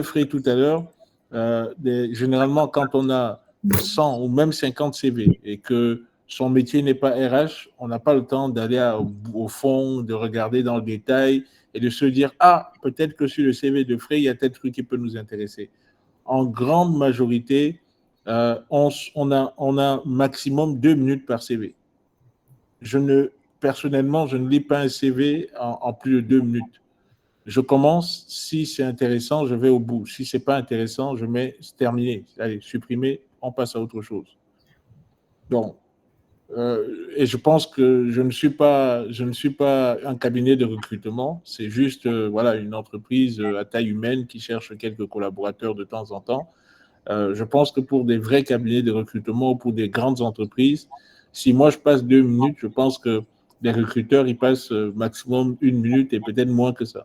Fray tout à l'heure, généralement, quand on a 100 ou même 50 CV et que son métier n'est pas RH, on n'a pas le temps d'aller au fond, de regarder dans le détail et de se dire « Ah, peut-être que sur le CV de Fray, il y a tel truc qui peut nous intéresser. » En grande majorité, on a maximum 2 minutes par CV. Personnellement, je ne lis pas un CV en plus de 2 minutes. Je commence, si c'est intéressant, je vais au bout. Si ce n'est pas intéressant, je mets terminé. Allez, supprimer, on passe à autre chose. Donc, et je pense que je ne suis pas un cabinet de recrutement, c'est juste voilà, une entreprise à taille humaine qui cherche quelques collaborateurs de temps en temps. Je pense que pour des vrais cabinets de recrutement ou pour des grandes entreprises, si moi je passe 2 minutes, je pense que les recruteurs, ils passent maximum 1 minute et peut-être moins que ça.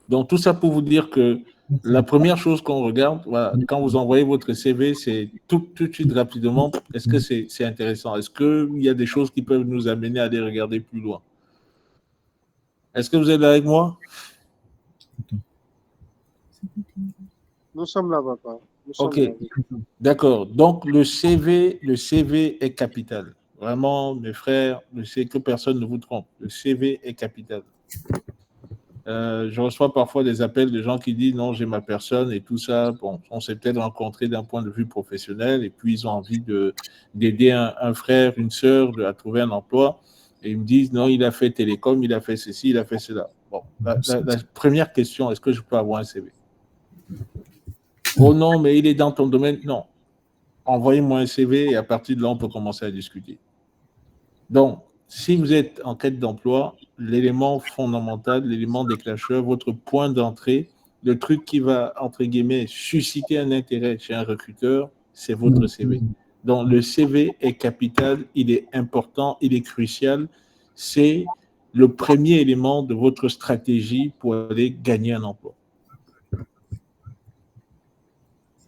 Donc, tout ça pour vous dire que la première chose qu'on regarde, voilà, quand vous envoyez votre CV, c'est tout de suite rapidement, est-ce que c'est intéressant? Est-ce qu'il y a des choses qui peuvent nous amener à aller regarder plus loin? Est-ce que vous êtes là avec moi? Nous sommes là, papa. Nous sommes OK, là. d'accord. Donc, le CV est capital. Vraiment, mes frères, je sais que personne ne vous trompe. Le CV est capital. Je reçois parfois des appels de gens qui disent non, j'ai ma personne et tout ça. Bon, on s'est peut-être rencontrés d'un point de vue professionnel et puis ils ont envie d'aider un frère, une sœur à trouver un emploi. Et ils me disent non, il a fait télécom, il a fait ceci, il a fait cela. Bon, la première question, est-ce que je peux avoir un CV? Oh non, mais il est dans ton domaine. Non. Envoyez-moi un CV et à partir de là, on peut commencer à discuter. Donc, si vous êtes en quête d'emploi, l'élément fondamental, l'élément déclencheur, votre point d'entrée, le truc qui va, entre guillemets, susciter un intérêt chez un recruteur, c'est votre CV. Donc, le CV est capital, il est important, il est crucial. C'est le premier élément de votre stratégie pour aller gagner un emploi.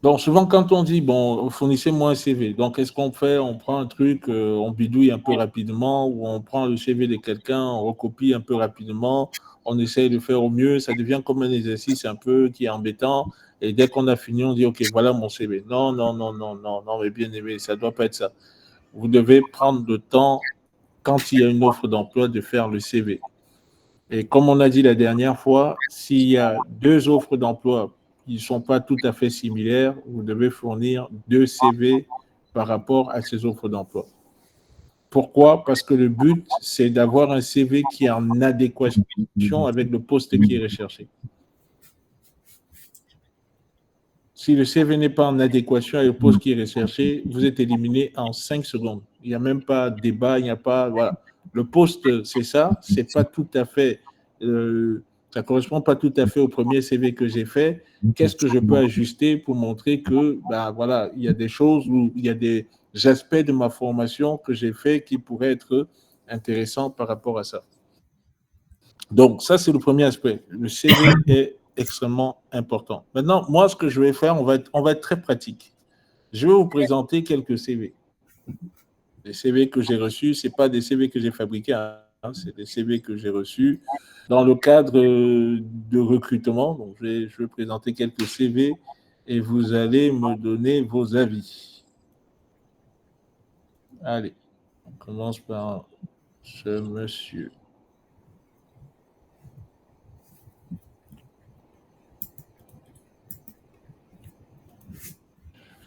Donc, souvent, quand on dit, bon, fournissez-moi un CV, donc, qu'est-ce qu'on fait? On prend un truc, on bidouille un peu rapidement, ou on prend le CV de quelqu'un, on recopie un peu rapidement, on essaye de faire au mieux, ça devient comme un exercice un peu qui est embêtant, et dès qu'on a fini, on dit, OK, voilà mon CV. Non, non, non, non, non, non, mais bien aimé, ça ne doit pas être ça. Vous devez prendre le temps, quand il y a une offre d'emploi, de faire le CV. Et comme on a dit la dernière fois, s'il y a 2 offres d'emploi qui ne sont pas tout à fait similaires, vous devez fournir 2 CV par rapport à ces offres d'emploi. Pourquoi? Parce que le but, c'est d'avoir un CV qui est en adéquation avec le poste qui est recherché. Si le CV n'est pas en adéquation avec le poste qui est recherché, vous êtes éliminé en 5 secondes. Il n'y a même pas de débat, il n'y a pas... Voilà. Le poste, c'est ça, c'est pas tout à fait... ça correspond pas tout à fait au premier CV que j'ai fait. Qu'est-ce que je peux ajuster pour montrer que, ben voilà, il y a des choses où il y a des aspects de ma formation que j'ai fait qui pourraient être intéressants par rapport à ça. Donc, ça, c'est le premier aspect. Le CV est extrêmement important. Maintenant, moi, ce que je vais faire, on va être très pratique. Je vais vous présenter quelques CV. Les CV que j'ai reçus, ce n'est pas des CV que j'ai fabriqués, hein, c'est des CV que j'ai reçus dans le cadre de recrutement. Donc, je vais présenter quelques CV et vous allez me donner vos avis. Allez, on commence par ce monsieur.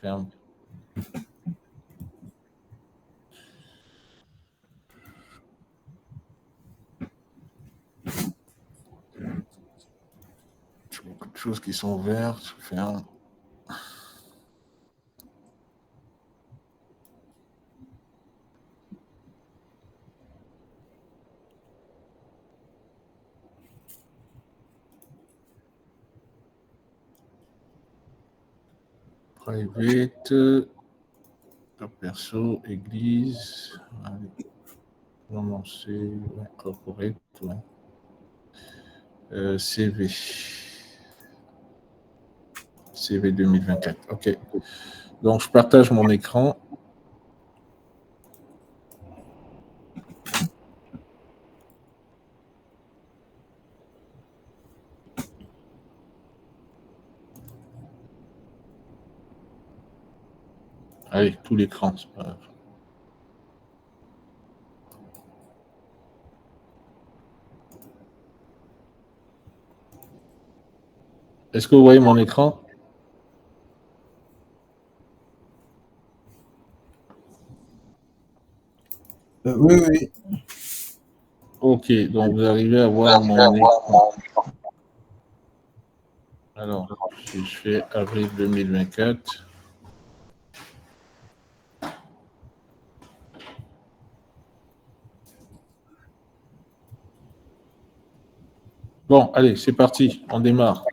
Ferme. Beaucoup de choses qui sont vertes. Ferme. Private, perso, église, commencer, corporate, CV. CV 2024. OK. Donc, je partage mon écran. Allez, tout l'écran, c'est pas grave. Est-ce que vous voyez mon écran? Oui, oui. Ok, donc vous arrivez à voir mon écran. Alors, si je fais avril 2024. Bon, allez, c'est parti, on démarre.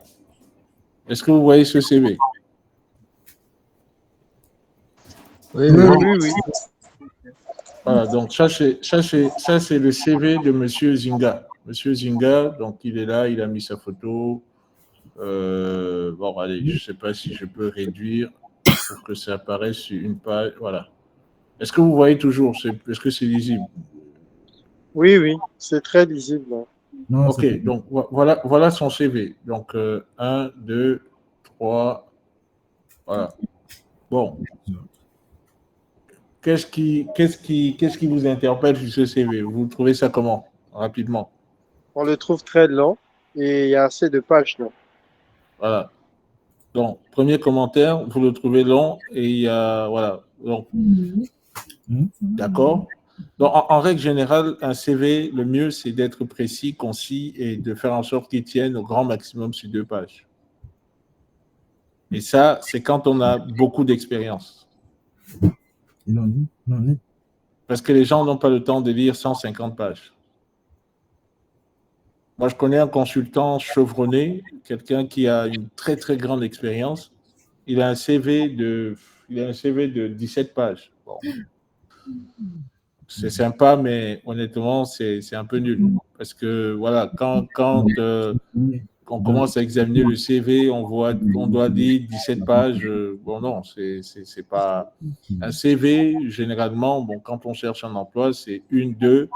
Est-ce que vous voyez ce CV? Oui, Oui, oui. oui. Voilà, donc ça c'est le CV de Monsieur Zinga. Monsieur Zinga, donc il est là, il a mis sa photo. Bon, allez, je ne sais pas si je peux réduire pour que ça apparaisse sur une page. Voilà. Est-ce que vous voyez toujours? Est-ce que c'est lisible? Oui, oui. C'est très lisible. Là. Non, c'est Ok, donc voilà son CV. Donc 1, 2, 3, voilà. Bon, qu'est-ce qui vous interpelle sur ce CV? Vous trouvez ça comment? Rapidement. On le trouve très long et il y a assez de pages. Là. Voilà. Donc, premier commentaire, vous le trouvez long et il y a. Voilà. Donc, d'accord. Donc, en règle générale, un CV, le mieux, c'est d'être précis, concis et de faire en sorte qu'il tienne au grand maximum sur 2 pages. Et ça, c'est quand on a beaucoup d'expérience. Il en est. Parce que les gens n'ont pas le temps de lire 150 pages. Moi, je connais un consultant chevronné, quelqu'un qui a une très, très grande expérience. Il a un CV de 17 pages. Bon. C'est sympa, mais honnêtement, c'est un peu nul. Parce que, voilà, quand on commence à examiner le CV, on voit qu'on doit lire 17 pages. Bon, non, c'est pas. Un CV, généralement, bon, quand on cherche un emploi, c'est 1, 2.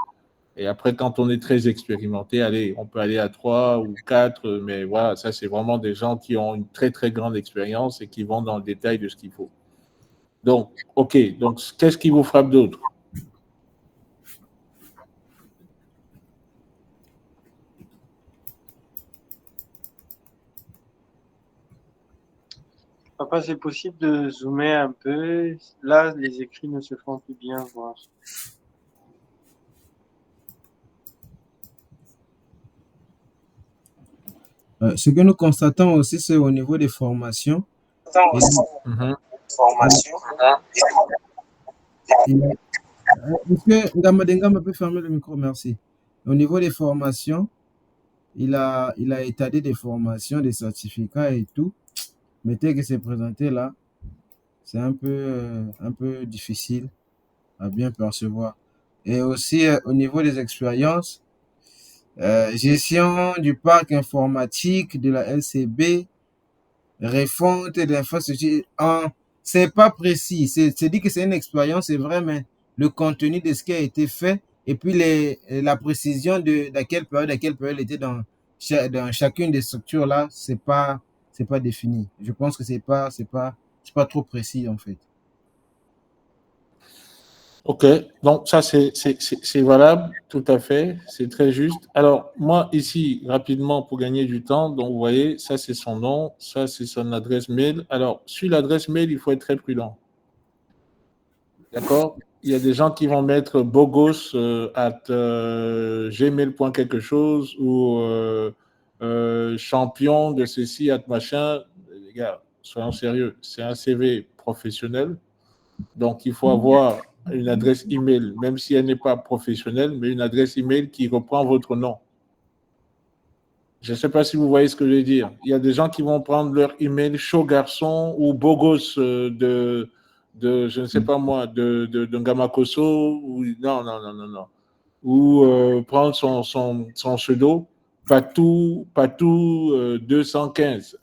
Et après, quand on est très expérimenté, allez, on peut aller à 3 ou 4. Mais voilà, ça, c'est vraiment des gens qui ont une très, très grande expérience et qui vont dans le détail de ce qu'il faut. Donc, OK. Donc, qu'est-ce qui vous frappe d'autre? Papa, c'est possible de zoomer un peu. Là, les écrits ne se font plus bien voir. Ce que nous constatons aussi, c'est au niveau des formations. Mhm. Est-ce que Ngama peut fermer le micro? Merci. Au niveau des formations, il a étalé des formations, des certificats et tout. Mais tel que c'est présenté là, c'est un peu difficile à bien percevoir. Et aussi, au niveau des expériences, gestion du parc informatique de la LCB, refonte de l'infrastructure. C'est pas précis. C'est dit que c'est une expérience, c'est vrai, mais le contenu de ce qui a été fait et puis la précision de à quelle période était dans chacune des structures là, c'est pas défini. Je pense que c'est pas trop précis en fait. OK, donc ça, c'est valable, tout à fait, c'est très juste. Alors, moi, ici, rapidement, pour gagner du temps, donc vous voyez, ça, c'est son nom, ça, c'est son adresse mail. Alors, sur l'adresse mail, il faut être très prudent, d'accord? Il y a des gens qui vont mettre bogos at gmail. Quelque chose ou champion de ceci, at machin. Les gars, soyons sérieux, c'est un CV professionnel. Donc, il faut avoir une adresse email, même si elle n'est pas professionnelle, mais une adresse email qui reprend votre nom. Je ne sais pas si vous voyez ce que je veux dire. Il y a des gens qui vont prendre leur email chaud garçon ou beau gosse de je ne sais pas moi, de Ngamakoso, ou non, non, non, non, non. Ou prendre son pseudo, Patou 215.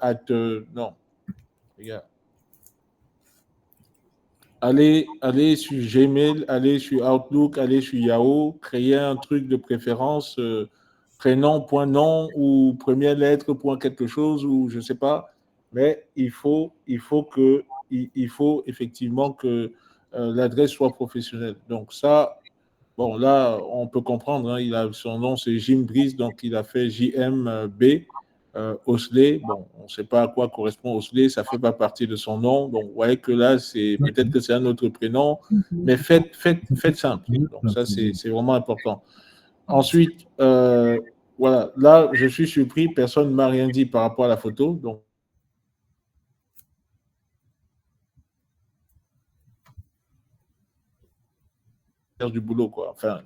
Non, regarde. Allez sur Gmail, allez sur Outlook, allez sur Yahoo, créer un truc de préférence, prénom, point nom, ou première lettre, point quelque chose, ou je ne sais pas. Mais il faut que il faut effectivement que l'adresse soit professionnelle. Donc ça, bon, là, on peut comprendre, hein, son nom, c'est Jim Brice, donc il a fait JMB, Osley. Bon, on ne sait pas à quoi correspond Osley, ça ne fait pas partie de son nom. Donc, vous voyez que là, peut-être que c'est un autre prénom, mais faites simple. Donc, ça, c'est vraiment important. Ensuite, voilà, là, je suis surpris, personne ne m'a rien dit par rapport à la photo. Donc, du boulot, quoi. Enfin,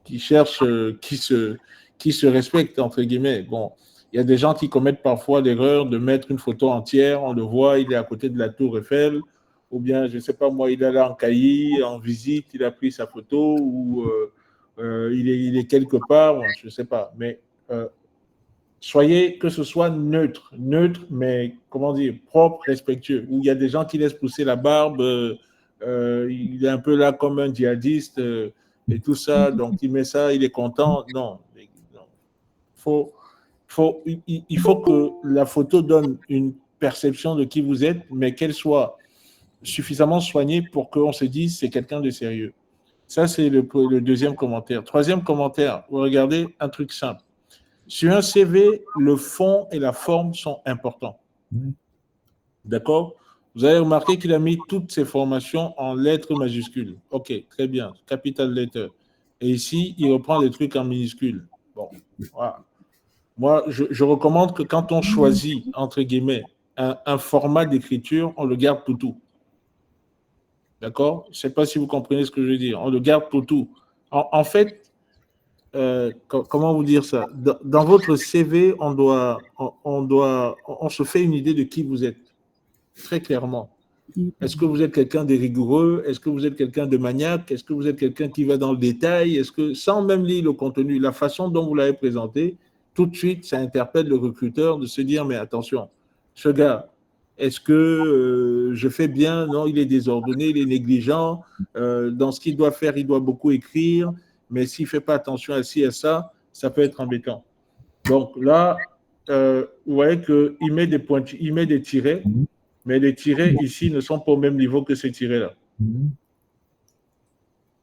qui cherche, qui se respecte, entre guillemets. Bon, il y a des gens qui commettent parfois l'erreur de mettre une photo entière, on le voit, il est à côté de la tour Eiffel, ou bien, je ne sais pas moi, il est là en Cailly, en visite, il a pris sa photo, ou il est quelque part, bon, je ne sais pas. Mais soyez, que ce soit neutre, mais comment dire, propre, respectueux. Où il y a des gens qui laissent pousser la barbe, il est un peu là comme un djihadiste et tout ça, donc il met ça, il est content. Non, il faut que la photo donne une perception de qui vous êtes, mais qu'elle soit suffisamment soignée pour qu'on se dise c'est quelqu'un de sérieux. Ça, c'est le deuxième commentaire. Troisième commentaire, vous regardez un truc simple. Sur un CV, le fond et la forme sont importants. D'accord? Vous avez remarqué qu'il a mis toutes ses formations en lettres majuscules. OK, très bien. Capital letter. Et ici, il reprend les trucs en minuscules. Bon, voilà. Moi, je recommande que quand on choisit, entre guillemets, un format d'écriture, on le garde pour tout. D'accord? Je ne sais pas si vous comprenez ce que je veux dire. On le garde pour tout. En fait, comment vous dire ça? Dans votre CV, on se fait une idée de qui vous êtes, très clairement. Est-ce que vous êtes quelqu'un de rigoureux? Est-ce que vous êtes quelqu'un de maniaque? Est-ce que vous êtes quelqu'un qui va dans le détail? Est-ce que, sans même lire le contenu, la façon dont vous l'avez présenté, tout de suite, ça interpelle le recruteur de se dire, mais attention, ce gars, est-ce que je fais bien? Non, il est désordonné, il est négligent. Dans ce qu'il doit faire, il doit beaucoup écrire, mais s'il ne fait pas attention à ci et ça, ça peut être embêtant. Donc là, vous voyez qu'il met des points, il met des tirets, mais les tirets ici ne sont pas au même niveau que ces tirets-là.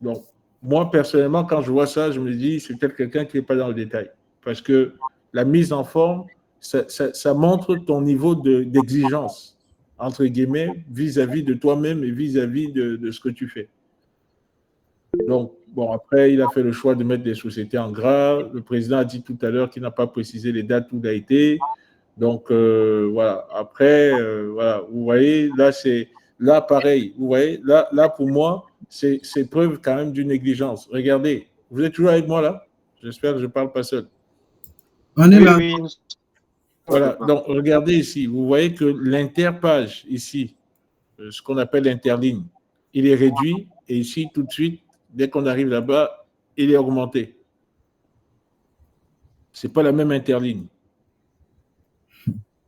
Donc, moi, personnellement, quand je vois ça, je me dis, c'est peut-être quelqu'un qui n'est pas dans le détail. Parce que la mise en forme, ça montre ton niveau d'exigence, entre guillemets, vis-à-vis de toi-même et vis-à-vis de ce que tu fais. Donc, bon, après, il a fait le choix de mettre des sociétés en gras. Le président a dit tout à l'heure qu'il n'a pas précisé les dates où il a été. Donc, voilà. Après, voilà. Vous voyez, là, pareil. Vous voyez, là pour moi, c'est preuve quand même d'une négligence. Regardez, vous êtes toujours avec moi là? J'espère que je ne parle pas seul. On est là. Oui. Voilà. Donc, regardez ici. Vous voyez que l'interpage ici, ce qu'on appelle l'interligne, il est réduit. Et ici, tout de suite, dès qu'on arrive là-bas, il est augmenté. Ce n'est pas la même interligne.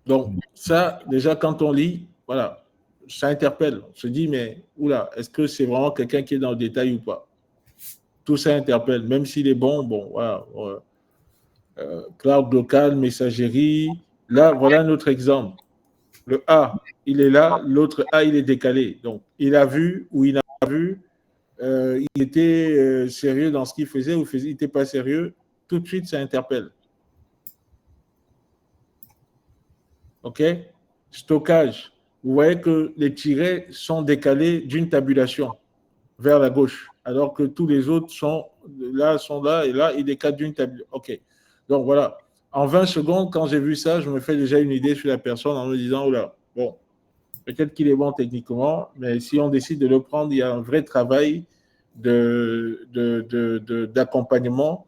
Donc, ça, déjà, quand on lit, voilà, ça interpelle. On se dit, mais, oula, est-ce que c'est vraiment quelqu'un qui est dans le détail ou pas? Tout ça interpelle, même s'il est bon, voilà. Cloud local, messagerie. Là, voilà un autre exemple. Le A, il est là, l'autre A, il est décalé. Donc, il a vu ou il n'a pas vu, il était sérieux dans ce qu'il faisait ou il n'était pas sérieux. Tout de suite, ça interpelle. OK? Stockage. Vous voyez que les tirets sont décalés d'une tabulation vers la gauche, alors que tous les autres sont là, et là, ils décalent d'une tabulation. OK. Donc, voilà. En 20 secondes, quand j'ai vu ça, je me fais déjà une idée sur la personne en me disant, oula, bon, peut-être qu'il est bon techniquement, mais si on décide de le prendre, il y a un vrai travail d'accompagnement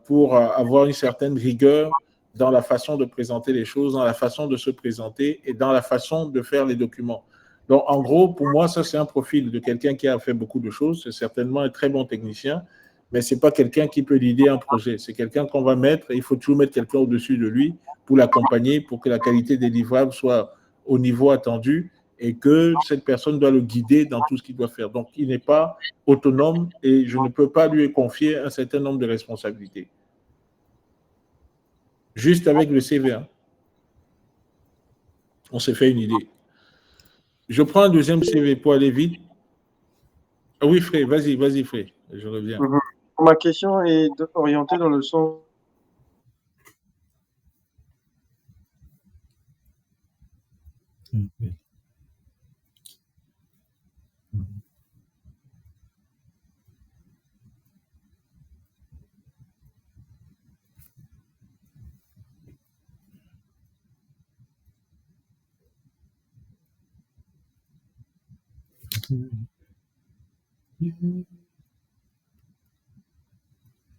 pour avoir une certaine rigueur dans la façon de présenter les choses, dans la façon de se présenter et dans la façon de faire les documents. Donc, en gros, pour moi, ça, c'est un profil de quelqu'un qui a fait beaucoup de choses. C'est certainement un très bon technicien, mais ce n'est pas quelqu'un qui peut l'idée un projet. C'est quelqu'un qu'on va mettre, et il faut toujours mettre quelqu'un au-dessus de lui pour l'accompagner, pour que la qualité des livrables soit au niveau attendu et que cette personne doit le guider dans tout ce qu'il doit faire. Donc, il n'est pas autonome et je ne peux pas lui confier un certain nombre de responsabilités. Juste avec le CV, hein. On s'est fait une idée. Je prends un deuxième CV pour aller vite. Ah oui, Fré, vas-y, Fré, je reviens. Mhm. Ma question est orientée dans le sens. Ok.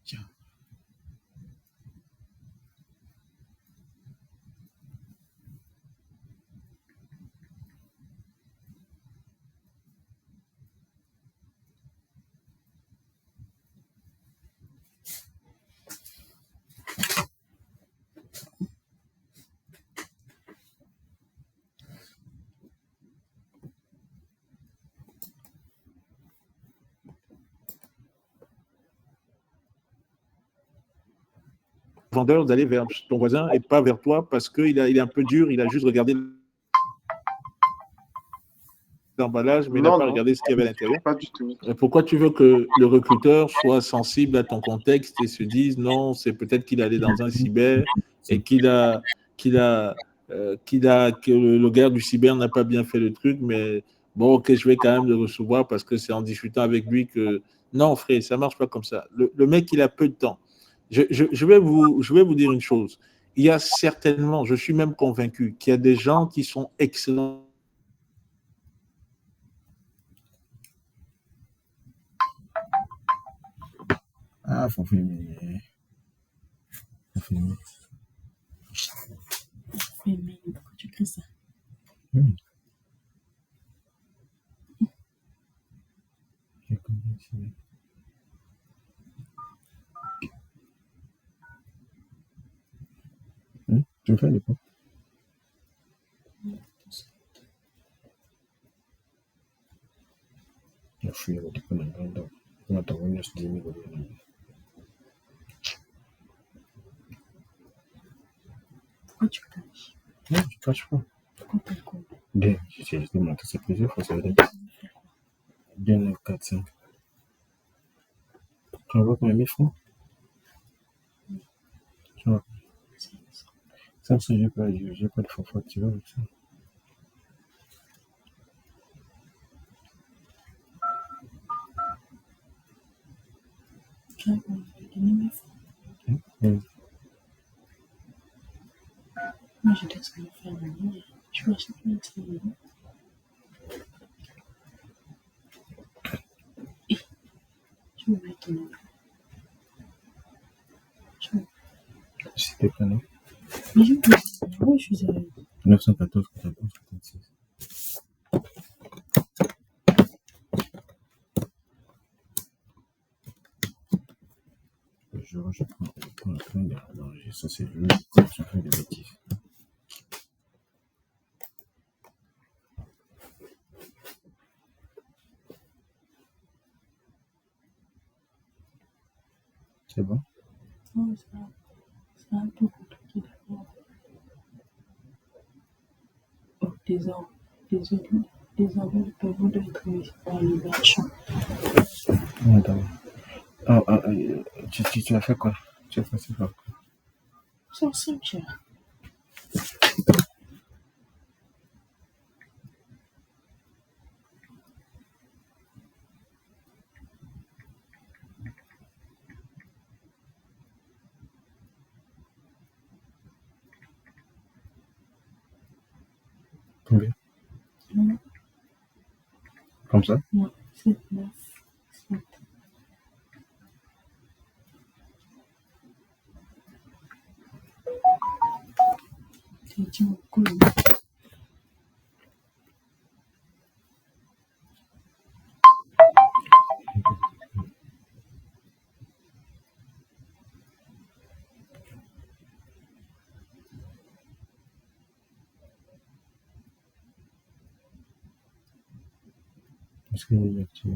Tiens. Vendeur d'aller vers ton voisin et pas vers toi parce qu'il il est un peu dur, il a juste regardé l'emballage, mais il n'a Non, pas non, regardé ce qu'il y avait à l'intérieur. pas du tout. Pourquoi tu veux que le recruteur soit sensible à ton contexte et se dise non, c'est peut-être qu'il est allé dans un cyber et que le gars du cyber n'a pas bien fait le truc, mais bon, ok, je vais quand même le recevoir parce que c'est en discutant avec lui que non, frère, ça marche pas comme ça. Le mec, il a peu de temps. Je vais vous dire une chose. Il y a certainement, je suis même convaincu qu'il y a des gens qui sont excellents. Ah, faut filmer. Faut filmer. Mais pourquoi tu crées ça? J'ai commencé. Tu me fais des quoi? Je suis au dépôt d'un grand. On attend une heure, 10 minutes. Pourquoi tu caches? Non, je cache pas. Pourquoi t'as quoi? J'ai monté ça plusieurs fois, ça veut dire 2, 9, 4, 5. Tu envoies combien 1000 francs? Tu vois, ça, j'ai pas de forfait, tu vois, avec ça. Tu vas donner mes fonds. Moi, je dois me faire la ligne. Tu vas acheter une télé. Tu me mets ton nom. C'était pas non. Mais je me je suis sérieuse. 914, 14, 46. Je prends la fin d'arranger. Ça, c'est le je fais des bêtises. C'est bon? Non, c'est un peu compliqué d'abord. Oh, les envois de paiement doivent être mis par le marchand. Attends. Tu as fait quoi? Tu as fait quoi? C'est un cimetière. Combien? Non, Comme ça? non, 7, 9, 7. Tu dis mon cool. Est-ce qu'il y a tu...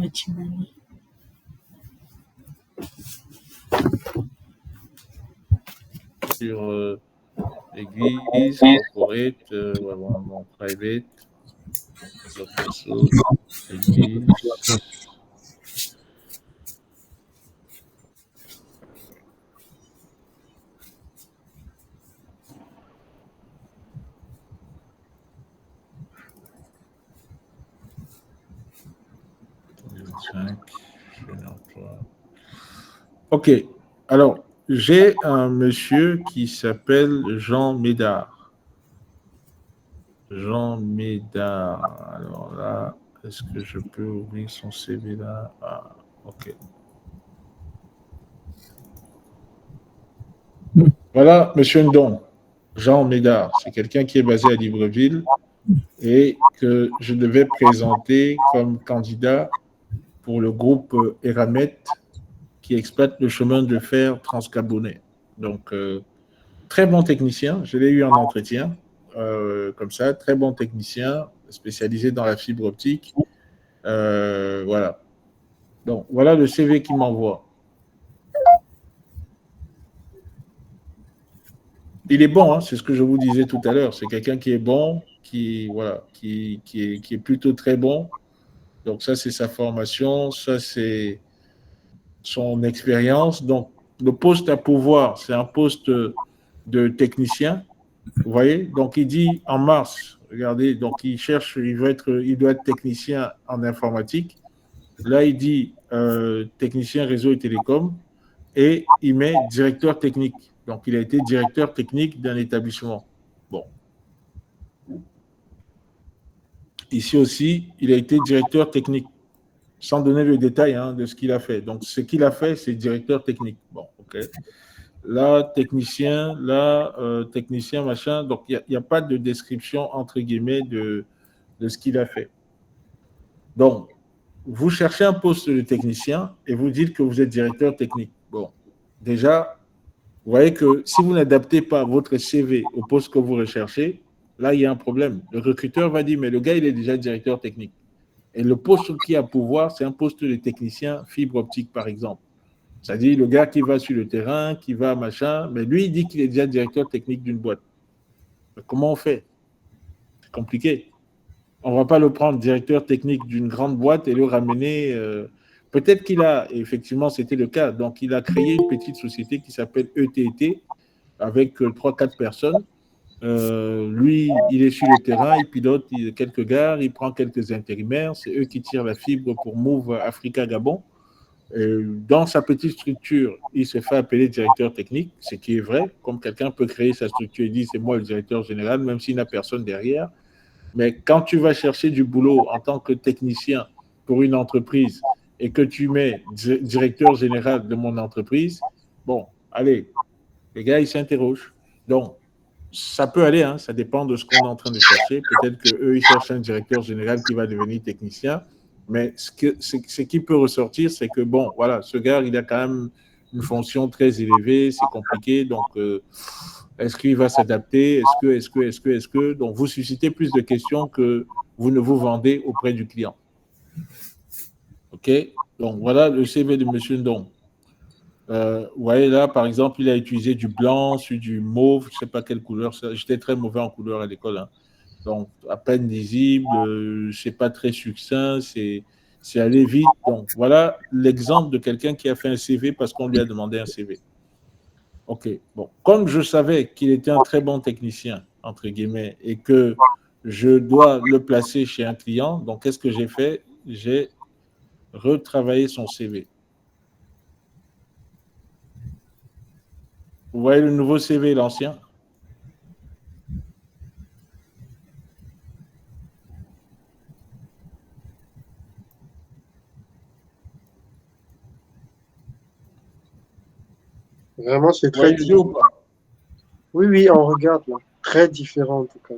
Retimani. Sur l'église, corporate, mon private, les apostles, l'église. Ok, alors j'ai un monsieur qui s'appelle Jean Médard. Jean Médard. Alors là, est-ce que je peux ouvrir son CV là? Ah, ok. Voilà, monsieur Ndon, Jean Médard. C'est quelqu'un qui est basé à Libreville et que je devais présenter comme candidat pour le groupe Eramet qui exploite le chemin de fer transgabonais. Donc, très bon technicien. Je l'ai eu en entretien, comme ça. Très bon technicien, spécialisé dans la fibre optique. Voilà. Donc, voilà le CV qu'il m'envoie. Il est bon, hein, c'est ce que je vous disais tout à l'heure. C'est quelqu'un qui est bon, qui est plutôt très bon. Donc, ça, c'est sa formation. Ça, c'est son expérience. Donc, le poste à pouvoir, c'est un poste de technicien. Vous voyez? Donc, il dit en mars, regardez, donc il cherche, il doit être technicien en informatique. Là, il dit technicien réseau et télécom et il met directeur technique. Donc, il a été directeur technique d'un établissement. Bon. Ici aussi, il a été directeur technique, sans donner le détail de ce qu'il a fait. Donc, ce qu'il a fait, c'est directeur technique. Bon, OK. Là, technicien, machin. Donc, il n'y a pas de description, entre guillemets, de ce qu'il a fait. Donc, vous cherchez un poste de technicien et vous dites que vous êtes directeur technique. Bon, déjà, vous voyez que si vous n'adaptez pas votre CV au poste que vous recherchez, là, il y a un problème. Le recruteur va dire, mais le gars, il est déjà directeur technique. Et le poste qui a pouvoir, c'est un poste de technicien fibre optique, par exemple. C'est-à-dire le gars qui va sur le terrain, qui va machin, mais lui, il dit qu'il est déjà directeur technique d'une boîte. Mais comment on fait? C'est compliqué. On ne va pas le prendre directeur technique d'une grande boîte et le ramener. Peut-être qu'il a, effectivement, c'était le cas. Donc, il a créé une petite société qui s'appelle ETT avec 3-4 personnes. Lui, il est sur le terrain, il pilote quelques gares, il prend quelques intérimaires. C'est eux qui tirent la fibre pour Move Africa Gabon. Dans sa petite structure, il se fait appeler directeur technique, ce qui est vrai. Comme quelqu'un peut créer sa structure et dire c'est moi le directeur général, même s'il n'a personne derrière. Mais quand tu vas chercher du boulot en tant que technicien pour une entreprise et que tu mets directeur général de mon entreprise, bon, allez, les gars, ils s'interrogent. Donc, ça peut aller, ça dépend de ce qu'on est en train de chercher. Peut-être qu'eux, ils cherchent un directeur général qui va devenir technicien. Mais ce qui peut ressortir, c'est que, bon, voilà, ce gars, il a quand même une fonction très élevée, c'est compliqué. Donc, est-ce qu'il va s'adapter? Est-ce que? Donc, vous suscitez plus de questions que vous ne vous vendez auprès du client. OK? Donc, voilà le CV de M. Ndong. Vous voyez là, par exemple, il a utilisé du blanc sur du mauve, je ne sais pas quelle couleur. J'étais très mauvais en couleur à l'école. Donc, à peine lisible, c'est pas très succinct, c'est aller vite. Donc, voilà l'exemple de quelqu'un qui a fait un CV parce qu'on lui a demandé un CV. OK. Bon, comme je savais qu'il était un très bon technicien, entre guillemets, et que je dois le placer chez un client, donc qu'est-ce que j'ai fait? J'ai retravaillé son CV. Vous voyez le nouveau CV et l'ancien? Vraiment, c'est Vous très voyez les deux ou différent. pas? Oui, on regarde là. Très différent en tout cas.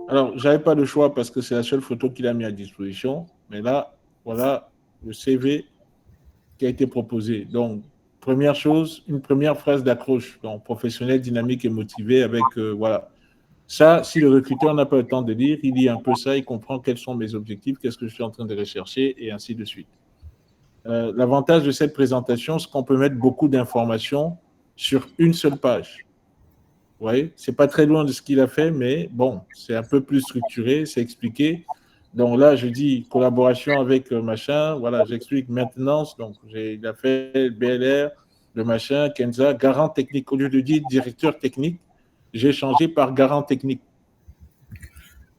Alors, je n'avais pas le choix parce que c'est la seule photo qu'il a mis à disposition. Mais là, voilà le CV qui a été proposé. Donc, première chose, une première phrase d'accroche. Donc, professionnel, dynamique et motivé avec, voilà, Ça, si le recruteur n'a pas le temps de lire, il lit un peu ça, il comprend quels sont mes objectifs, qu'est-ce que je suis en train de rechercher, et ainsi de suite. L'avantage de cette présentation, c'est qu'on peut mettre beaucoup d'informations sur une seule page. Vous voyez, c'est pas très loin de ce qu'il a fait, mais bon, c'est un peu plus structuré, c'est expliqué. Donc là, je dis collaboration avec machin, voilà, j'explique maintenance. Donc, il a fait le BLR, le machin, Kenza, garant technique. Au lieu de dire directeur technique, j'ai changé par garant technique.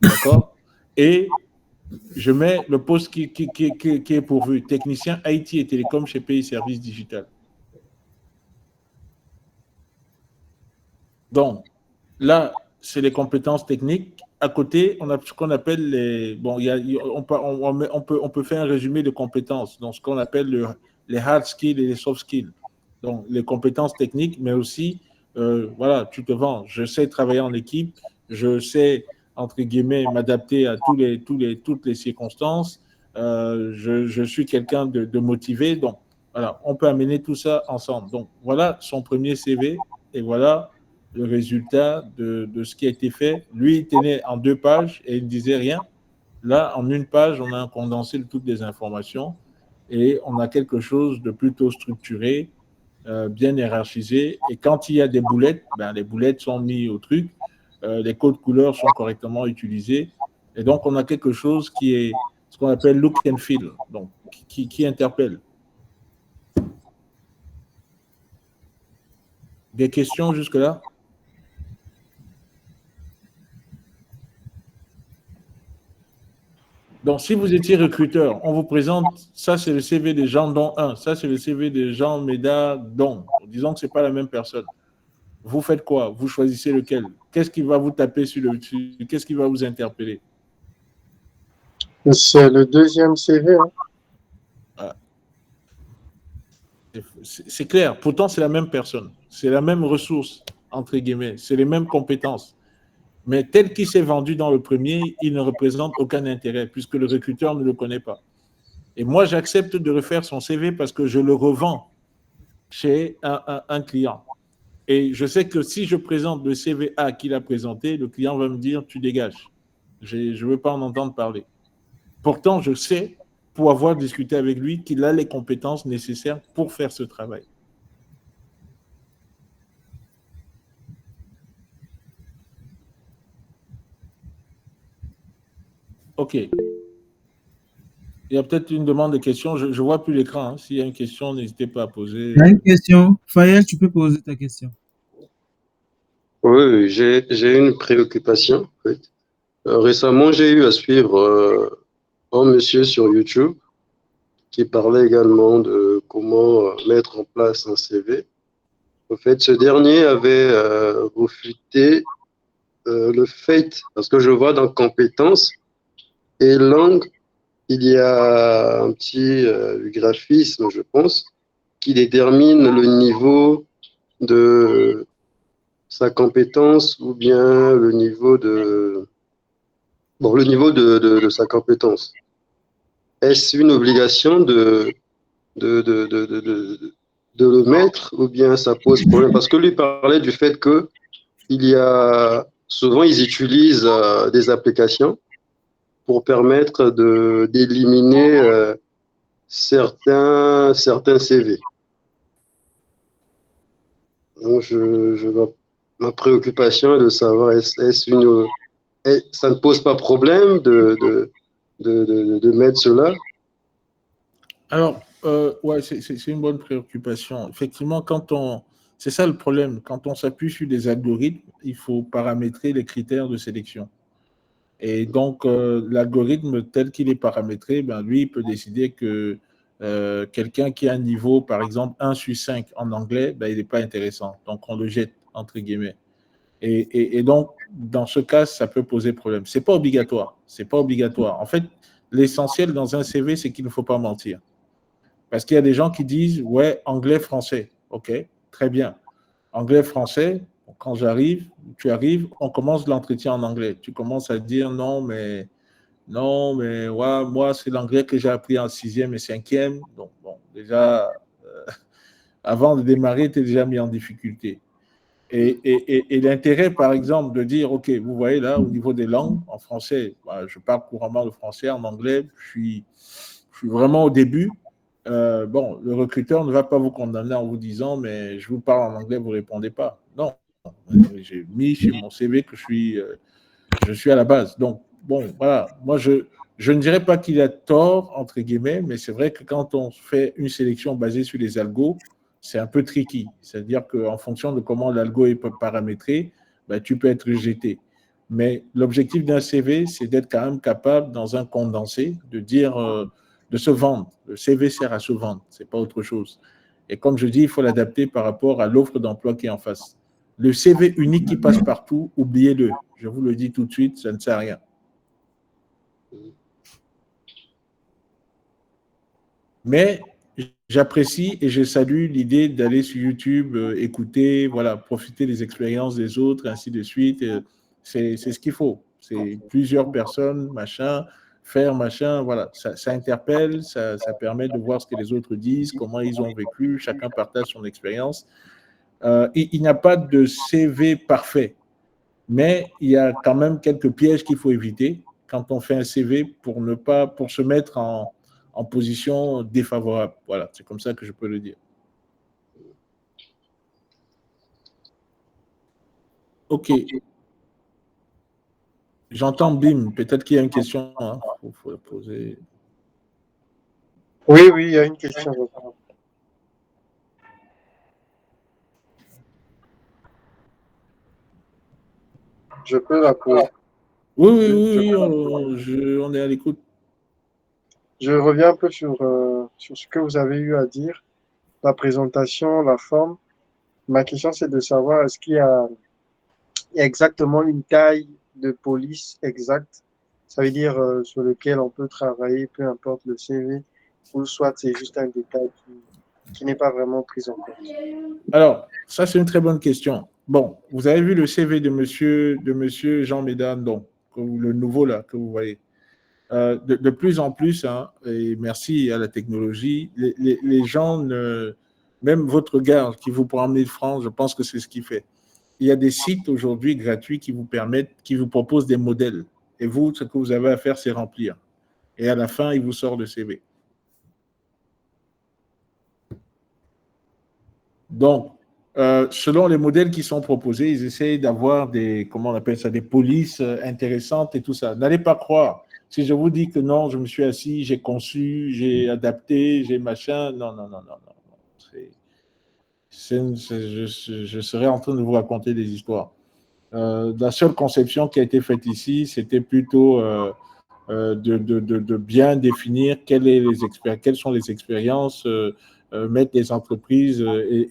D'accord? Et je mets le poste qui est pourvu, technicien IT et télécom chez Pays Services Digital. Donc, là, c'est les compétences techniques. À côté, on a ce qu'on appelle les... Bon, on peut faire un résumé de compétences, donc ce qu'on appelle les hard skills et les soft skills. Donc, les compétences techniques, mais aussi, voilà, tu te vends. Je sais travailler en équipe, je sais, entre guillemets, m'adapter à toutes les circonstances. Je suis quelqu'un de motivé. Donc, voilà, on peut amener tout ça ensemble. Donc, voilà son premier CV et voilà le résultat de ce qui a été fait. Lui, il tenait en 2 pages et il ne disait rien. Là, en 1 page, on a un condensé de toutes les informations et on a quelque chose de plutôt structuré, bien hiérarchisé. Et quand il y a des boulettes, ben, les boulettes sont mises au truc, les codes couleurs sont correctement utilisés. Et donc, on a quelque chose qui est ce qu'on appelle look and feel, donc qui interpelle. Des questions jusque-là? Donc, si vous étiez recruteur, on vous présente, ça c'est le CV de Jean Don 1, ça c'est le CV de Jean Méda Don. Disons que ce n'est pas la même personne. Vous faites quoi? Vous choisissez lequel? Qu'est-ce qui va vous taper sur le dessus? Qu'est-ce qui va vous interpeller? C'est le deuxième CV. Hein. Ah, c'est clair. Pourtant, c'est la même personne. C'est la même ressource, entre guillemets. C'est les mêmes compétences. Mais tel qu'il s'est vendu dans le premier, il ne représente aucun intérêt puisque le recruteur ne le connaît pas. Et moi, j'accepte de refaire son CV parce que je le revends chez un client. Et je sais que si je présente le CV A qu'il a présenté, le client va me dire « tu dégages, je ne veux pas en entendre parler ». Pourtant, je sais, pour avoir discuté avec lui, qu'il a les compétences nécessaires pour faire ce travail. OK. Il y a peut-être une demande de questions. Je ne vois plus l'écran. Hein. S'il y a une question, n'hésitez pas à poser. Il y a une question. Fayel, tu peux poser ta question. Oui, j'ai une préoccupation. En fait. Récemment, j'ai eu à suivre un monsieur sur YouTube qui parlait également de comment mettre en place un CV. En fait, ce dernier avait refuté le fait, parce que je vois dans compétences et langue, il y a un petit graphisme, je pense, qui détermine le niveau de sa compétence ou bien le niveau de sa compétence. Est-ce une obligation de le mettre ou bien ça pose problème? Parce que lui parlait du fait que il y a souvent ils utilisent des applications pour permettre d'éliminer certains CV. Donc ma préoccupation est de savoir ça ne pose pas problème de mettre cela. Alors, ouais, c'est une bonne préoccupation. Effectivement, c'est ça le problème. Quand on s'appuie sur des algorithmes, il faut paramétrer les critères de sélection. Et donc, l'algorithme tel qu'il est paramétré, ben, lui, il peut décider que quelqu'un qui a un niveau, par exemple, 1 sur 5 en anglais, ben, il n'est pas intéressant. Donc, on le jette, entre guillemets. Et donc, dans ce cas, ça peut poser problème. Ce n'est pas obligatoire. C'est pas obligatoire. En fait, l'essentiel dans un CV, c'est qu'il ne faut pas mentir. Parce qu'il y a des gens qui disent, ouais, anglais, français. OK, très bien. Anglais, français, quand tu arrives, on commence l'entretien en anglais. Tu commences à dire, non, mais ouais, moi, c'est l'anglais que j'ai appris en 6e et 5e. Donc, bon, déjà, avant de démarrer, tu es déjà mis en difficulté. Et l'intérêt, par exemple, de dire, OK, vous voyez là, au niveau des langues, en français, bah, je parle couramment le français, en anglais, je suis vraiment au début. Bon, le recruteur ne va pas vous condamner en vous disant, mais je vous parle en anglais, vous ne répondez pas. Non, j'ai mis sur mon CV que je suis à la base. Donc, bon, voilà, moi, je ne dirais pas qu'il a tort, entre guillemets, mais c'est vrai que quand on fait une sélection basée sur les algos, c'est un peu tricky. C'est-à-dire qu'en fonction de comment l'algo est paramétré, ben, tu peux être rejeté. Mais l'objectif d'un CV, c'est d'être quand même capable, dans un condensé, de dire, de se vendre. Le CV sert à se vendre, ce n'est pas autre chose. Et comme je dis, il faut l'adapter par rapport à l'offre d'emploi qui est en face. Le CV unique qui passe partout, oubliez-le. Je vous le dis tout de suite, ça ne sert à rien. Mais j'apprécie et je salue l'idée d'aller sur YouTube, écouter, voilà, profiter des expériences des autres, ainsi de suite. C'est ce qu'il faut. C'est plusieurs personnes, machin, faire machin, voilà. Ça interpelle, ça permet de voir ce que les autres disent, comment ils ont vécu, chacun partage son expérience. Il n'y a pas de CV parfait, mais il y a quand même quelques pièges qu'il faut éviter quand on fait un CV pour se mettre en position défavorable. Voilà, c'est comme ça que je peux le dire. OK. J'entends Bim. Peut-être qu'il y a une question. Il faut la poser. Oui, il y a une question. Je peux la poser. Oui, on est à l'écoute. Je reviens un peu sur ce que vous avez eu à dire, la présentation, la forme. Ma question, c'est de savoir, est-ce qu'il y a exactement une taille de police exacte? Ça veut dire sur lequel on peut travailler, peu importe le CV, ou soit c'est juste un détail qui n'est pas vraiment pris en compte. Alors, ça, c'est une très bonne question. Bon, vous avez vu le CV de monsieur Jean Médane, donc, le nouveau là, que vous voyez. De plus en plus, et merci à la technologie, les gens, même votre gars qui vous prend 1000 francs, je pense que c'est ce qu'il fait. Il y a des sites aujourd'hui gratuits qui vous proposent des modèles. Et vous, ce que vous avez à faire, c'est remplir. Et à la fin, il vous sort le CV. Donc, selon les modèles qui sont proposés, ils essayent d'avoir comment on appelle ça, des polices intéressantes et tout ça. N'allez pas croire. Si je vous dis que non, je me suis assis, j'ai conçu, j'ai adapté, j'ai machin, non. Je serais en train de vous raconter des histoires. La seule conception qui a été faite ici, c'était plutôt de bien définir quelles sont les expériences, mettre les entreprises,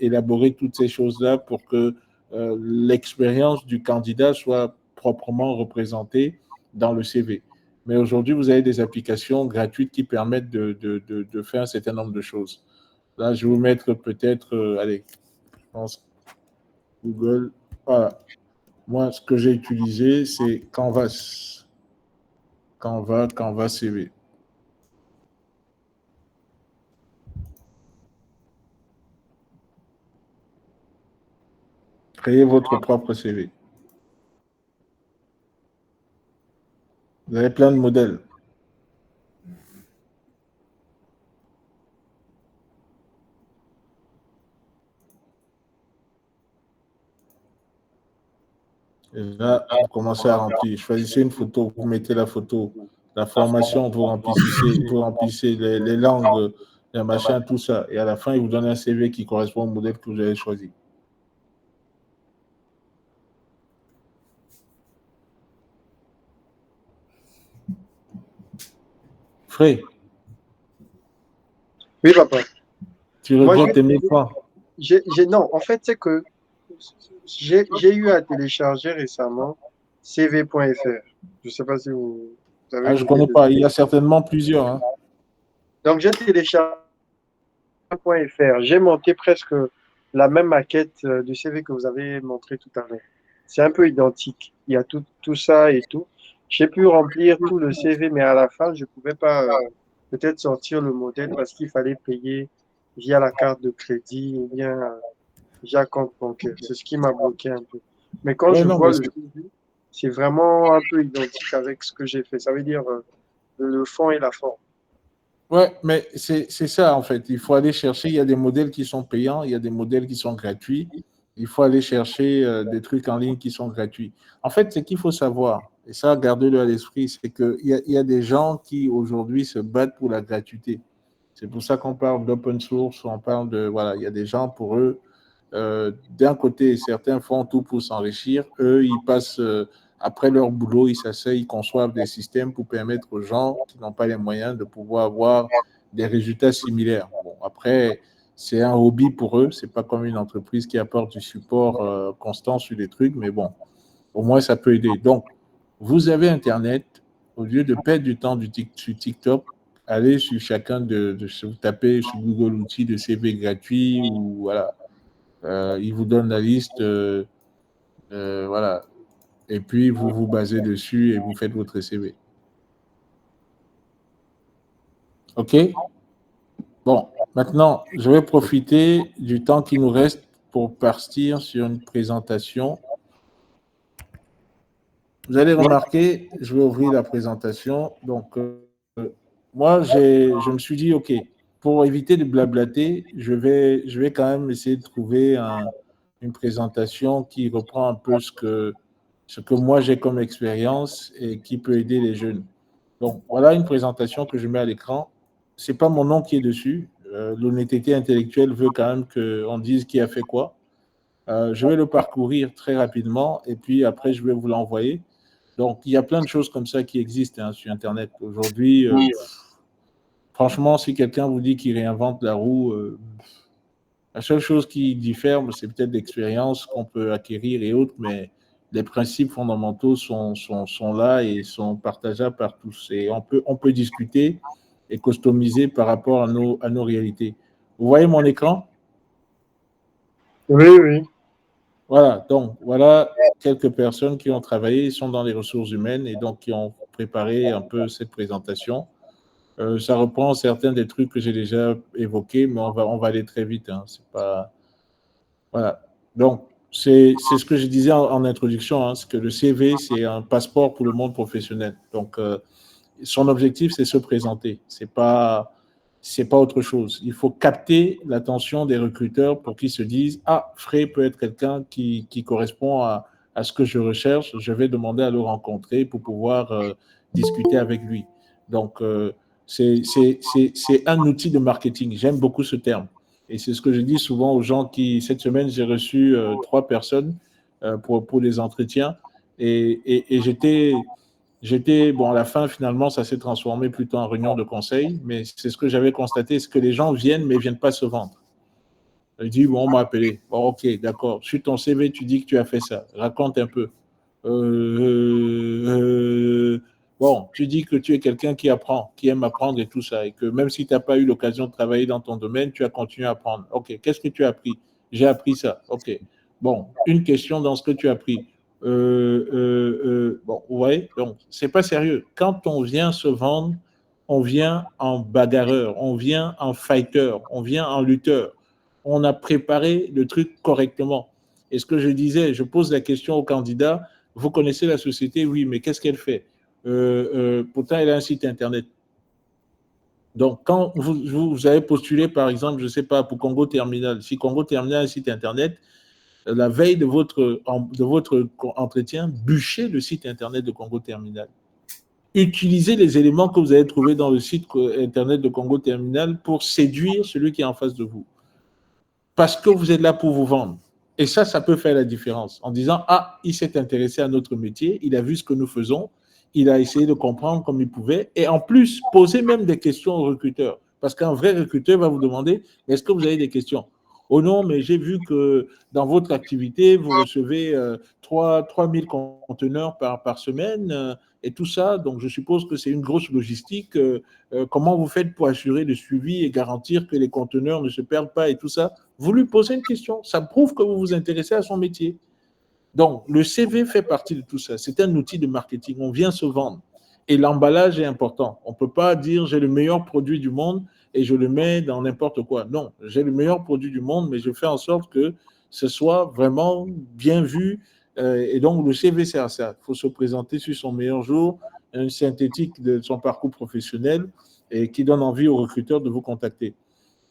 élaborer toutes ces choses-là pour que l'expérience du candidat soit proprement représentée dans le CV. Mais aujourd'hui, vous avez des applications gratuites qui permettent de faire un certain nombre de choses. Là, je vais vous mettre peut-être, allez, je pense Google. Voilà. Moi, ce que j'ai utilisé, c'est Canvas. Canvas CV. Créez votre propre CV. Vous avez plein de modèles. Et là, vous commencez à remplir. Choisissez une photo, vous mettez la photo. La formation, vous remplissez les langues, les machins, tout ça. Et à la fin, il vous donne un CV qui correspond au modèle que vous avez choisi. Fré, Oui, papa. tu regrettes tes 1000 francs. Non, en fait, c'est que j'ai eu à télécharger récemment cv.fr. Je ne sais pas si vous avez Ah, je une ne idée connais de. pas. Il y a certainement plusieurs. Hein. Donc, j'ai téléchargé cv.fr. J'ai monté presque la même maquette du CV que vous avez montré tout à l'heure. C'est un peu identique. Il y a tout ça et tout. J'ai pu remplir tout le CV, mais à la fin, je ne pouvais pas peut-être sortir le modèle parce qu'il fallait payer via la carte de crédit ou bien j'ai un compte bancaire. C'est ce qui m'a bloqué un peu. Mais quand Ouais, je non, vois mais le CV, c'est vraiment un peu identique avec ce que j'ai fait. Ça veut dire le fond et la forme. ouais, mais c'est ça, en fait. Il faut aller chercher. Il y a des modèles qui sont payants, il y a des modèles qui sont gratuits. Il faut aller chercher des trucs en ligne qui sont gratuits. En fait, ce qu'il faut savoir, et ça, gardez-le à l'esprit, c'est qu'il y a des gens qui, aujourd'hui, se battent pour la gratuité. C'est pour ça qu'on parle d'open source, on parle de... Voilà, il y a des gens, pour eux, d'un côté, certains font tout pour s'enrichir. Eux, ils passent, après leur boulot, ils s'asseyent, ils conçoivent des systèmes pour permettre aux gens qui n'ont pas les moyens de pouvoir avoir des résultats similaires. Bon, après, c'est un hobby pour eux. C'est pas comme une entreprise qui apporte du support constant sur les trucs, mais bon, au moins, ça peut aider. Donc, vous avez Internet, au lieu de perdre du temps sur TikTok, allez sur chacun vous tapez sur Google outils de CV gratuit ou voilà. Il vous donne la liste, voilà. Et puis, vous vous basez dessus et vous faites votre CV. OK? Bon, maintenant, je vais profiter du temps qui nous reste pour partir sur une présentation. Vous allez remarquer, je vais ouvrir la présentation. Donc, moi, je me suis dit, OK, pour éviter de blablater, je vais quand même essayer de trouver une présentation qui reprend un peu ce que moi j'ai comme expérience et qui peut aider les jeunes. Donc, voilà une présentation que je mets à l'écran. Ce n'est pas mon nom qui est dessus. L'honnêteté intellectuelle veut quand même qu'on dise qui a fait quoi. Je vais le parcourir très rapidement et puis après, je vais vous l'envoyer. Donc, il y a plein de choses comme ça qui existent sur Internet. Aujourd'hui, franchement, si quelqu'un vous dit qu'il réinvente la roue, la seule chose qui diffère, c'est peut-être l'expérience qu'on peut acquérir et autres, mais les principes fondamentaux sont là et sont partageables par tous. Et on peut discuter et customiser par rapport à nos réalités. Vous voyez mon écran? Oui, oui. Voilà, donc voilà quelques personnes qui ont travaillé, ils sont dans les ressources humaines et donc qui ont préparé un peu cette présentation. Ça reprend certains des trucs que j'ai déjà évoqués, mais on va aller très vite. Hein. C'est pas... Voilà. Donc, c'est ce que je disais en introduction, hein, c'est que le CV, c'est un passeport pour le monde professionnel. Donc, son objectif, c'est se présenter. C'est pas autre chose. Il faut capter l'attention des recruteurs pour qu'ils se disent, ah, Frey peut être quelqu'un qui correspond à ce que je recherche. Je vais demander à le rencontrer pour pouvoir discuter avec lui. Donc, c'est un outil de marketing. J'aime beaucoup ce terme. Et c'est ce que je dis souvent aux gens qui, cette semaine, j'ai reçu 3 personnes pour les entretiens. Et j'étais, bon, à la fin, finalement, ça s'est transformé plutôt en réunion de conseil, mais c'est ce que j'avais constaté, c'est que les gens viennent, mais ne viennent pas se vendre. Ils disent, bon, on m'a appelé. Bon, ok, d'accord. Sur ton CV, tu dis que tu as fait ça. Raconte un peu. Bon, tu dis que tu es quelqu'un qui apprend, qui aime apprendre et tout ça, et que même si tu n'as pas eu l'occasion de travailler dans ton domaine, tu as continué à apprendre. Ok, qu'est-ce que tu as appris? J'ai appris ça. Ok. Bon, une question dans ce que tu as appris. Bon, vous voyez, donc, c'est pas sérieux. Quand on vient se vendre, on vient en bagarreur, on vient en fighter, on vient en lutteur. On a préparé le truc correctement. Et ce que je disais, je pose la question au candidat, vous connaissez la société? Oui, mais qu'est-ce qu'elle fait? Pourtant, elle a un site Internet. Donc, quand vous avez postulé, par exemple, je ne sais pas, pour Congo Terminal, si Congo Terminal a un site Internet, la veille de votre entretien, bûchez le site Internet de Congo Terminal. Utilisez les éléments que vous avez trouvés dans le site Internet de Congo Terminal pour séduire celui qui est en face de vous. Parce que vous êtes là pour vous vendre. Et ça peut faire la différence en disant, ah, il s'est intéressé à notre métier, il a vu ce que nous faisons, il a essayé de comprendre comme il pouvait, et en plus, poser même des questions aux recruteurs. Parce qu'un vrai recruteur va vous demander, est-ce que vous avez des questions? Oh non, mais j'ai vu que dans votre activité, vous recevez 3 000 conteneurs par semaine et tout ça. Donc, je suppose que c'est une grosse logistique. Comment vous faites pour assurer le suivi et garantir que les conteneurs ne se perdent pas et tout ça? Vous lui posez une question. Ça prouve que vous vous intéressez à son métier. Donc, le CV fait partie de tout ça. C'est un outil de marketing. On vient se vendre. Et l'emballage est important. On ne peut pas dire j'ai le meilleur produit du monde et je le mets dans n'importe quoi. Non, j'ai le meilleur produit du monde, mais je fais en sorte que ce soit vraiment bien vu. Et donc, le CV sert à ça. Il faut se présenter sur son meilleur jour, une synthétique de son parcours professionnel et qui donne envie aux recruteurs de vous contacter.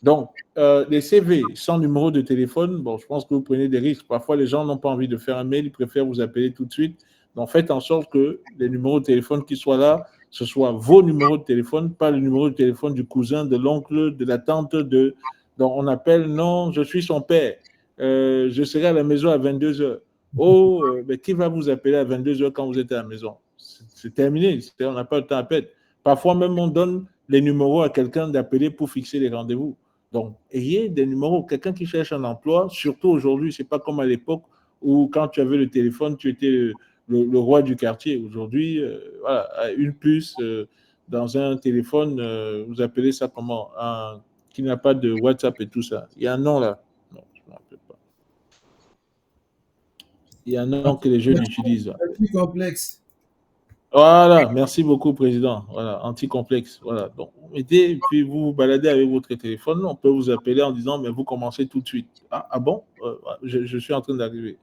Donc, les CV sans numéro de téléphone, bon, je pense que vous prenez des risques. Parfois, les gens n'ont pas envie de faire un mail, ils préfèrent vous appeler tout de suite. Donc, faites en sorte que les numéros de téléphone qui soient là, ce soit vos numéros de téléphone, pas le numéro de téléphone du cousin, de l'oncle, de la tante. Donc, on appelle, non, je suis son père. Je serai à la maison à 22 heures. Oh, mais qui va vous appeler à 22 heures quand vous êtes à la maison? C'est terminé, on n'a pas le temps à perdre. Parfois, même, on donne les numéros à quelqu'un d'appeler pour fixer les rendez-vous. Donc, ayez des numéros. Quelqu'un qui cherche un emploi, surtout aujourd'hui, ce n'est pas comme à l'époque où quand tu avais le téléphone, tu étais le roi du quartier. Aujourd'hui, voilà, une puce dans un téléphone, vous appelez ça comment? Qui n'a pas de WhatsApp et tout ça. Il y a un nom là. Non, je ne me rappelle pas. Il y a un nom que les jeunes utilisent. Plus complexe. Voilà, merci beaucoup, Président. Voilà, anti-complexe. Voilà. Donc, vous mettez, puis vous vous baladez avec votre téléphone. On peut vous appeler en disant, mais vous commencez tout de suite. Ah bon? Je suis en train d'arriver.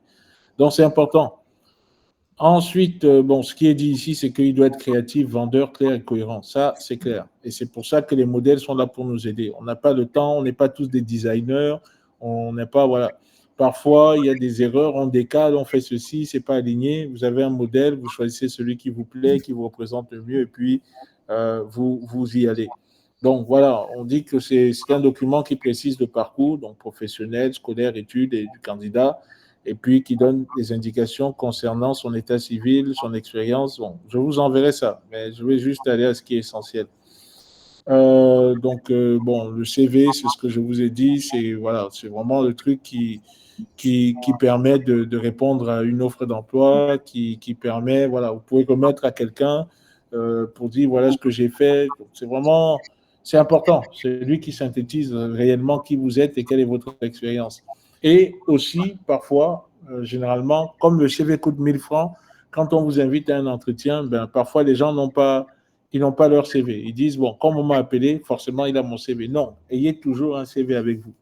Donc, c'est important. Ensuite, bon, ce qui est dit ici, c'est qu'il doit être créatif, vendeur, clair et cohérent. Ça, c'est clair. Et c'est pour ça que les modèles sont là pour nous aider. On n'a pas le temps, on n'est pas tous des designers, on n'est pas, voilà. Parfois, il y a des erreurs, on décale, on fait ceci, c'est pas aligné. Vous avez un modèle, vous choisissez celui qui vous plaît, qui vous représente le mieux, et puis vous y allez. Donc voilà, on dit que c'est un document qui précise le parcours, donc professionnel, scolaire, études et du candidat, et puis qui donne des indications concernant son état civil, son expérience. Bon, je vous enverrai ça, mais je vais juste aller à ce qui est essentiel. Bon, le CV, c'est ce que je vous ai dit, c'est voilà, c'est vraiment le truc qui permet de répondre à une offre d'emploi, qui permet, voilà, vous pouvez remettre à quelqu'un pour dire voilà ce que j'ai fait. C'est vraiment, c'est important. C'est lui qui synthétise réellement qui vous êtes et quelle est votre expérience. Et aussi, parfois, généralement, comme le CV coûte 1000 francs, quand on vous invite à un entretien, ben, parfois les gens ils n'ont pas leur CV. Ils disent, bon, comme on m'a appelé, forcément, il a mon CV. Non, ayez toujours un CV avec vous.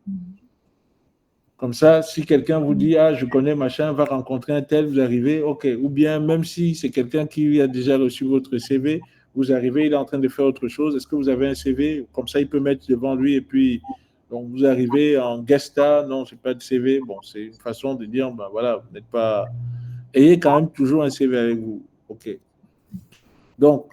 Comme ça, si quelqu'un vous dit, ah, je connais machin, va rencontrer un tel, vous arrivez, ok. Ou bien, même si c'est quelqu'un qui a déjà reçu votre CV, vous arrivez, il est en train de faire autre chose, est-ce que vous avez un CV? Comme ça, il peut mettre devant lui et puis, donc, vous arrivez en guest star, non, je n'ai pas de CV. Bon, c'est une façon de dire, ben voilà, vous n'êtes pas. Ayez quand même toujours un CV avec vous. Ok. Donc,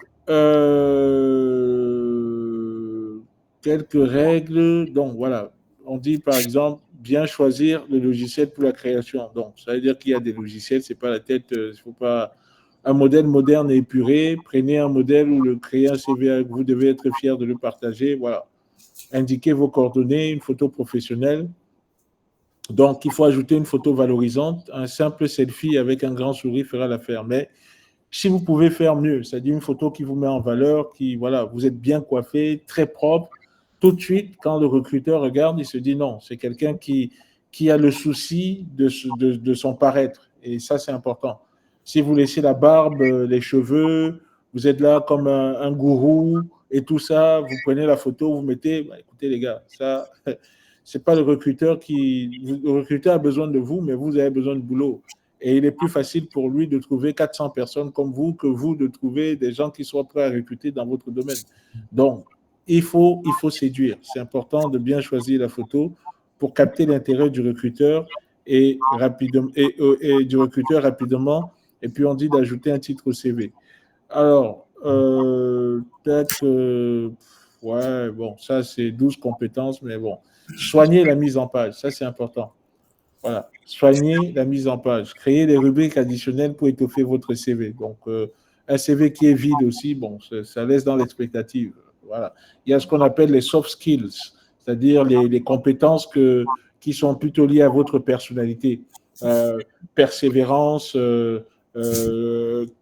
quelques règles. Donc, voilà. On dit, par exemple, bien choisir le logiciel pour la création. Donc, ça veut dire qu'il y a des logiciels, c'est pas la tête, il faut pas. Un modèle moderne et épuré. Prenez un modèle où le créer un CV avec vous devez être fier de le partager. Voilà. Indiquez vos coordonnées, une photo professionnelle. Donc, il faut ajouter une photo valorisante. Un simple selfie avec un grand sourire fera l'affaire. Mais si vous pouvez faire mieux, c'est-à-dire une photo qui vous met en valeur, qui, voilà, vous êtes bien coiffé, très propre, tout de suite, quand le recruteur regarde, il se dit non, c'est quelqu'un qui a le souci de son paraître. Et ça, c'est important. Si vous laissez la barbe, les cheveux, vous êtes là comme un gourou et tout ça, vous prenez la photo, vous mettez, bah, écoutez les gars, ça, c'est pas le recruteur le recruteur a besoin de vous, mais vous avez besoin de boulot. Et il est plus facile pour lui de trouver 400 personnes comme vous que vous de trouver des gens qui soient prêts à recruter dans votre domaine. Donc, il faut séduire. C'est important de bien choisir la photo pour capter l'intérêt du recruteur et du recruteur rapidement. Et puis, on dit d'ajouter un titre au CV. Alors, peut-être, ouais, bon, ça, c'est 12 compétences, mais bon. Soigner la mise en page, ça, c'est important. Voilà. Soignez la mise en page. Créez des rubriques additionnelles pour étoffer votre CV. Donc, un CV qui est vide aussi, bon, ça laisse dans l'expectative. Voilà. Il y a ce qu'on appelle les soft skills, c'est-à-dire les compétences qui sont plutôt liées à votre personnalité. Persévérance,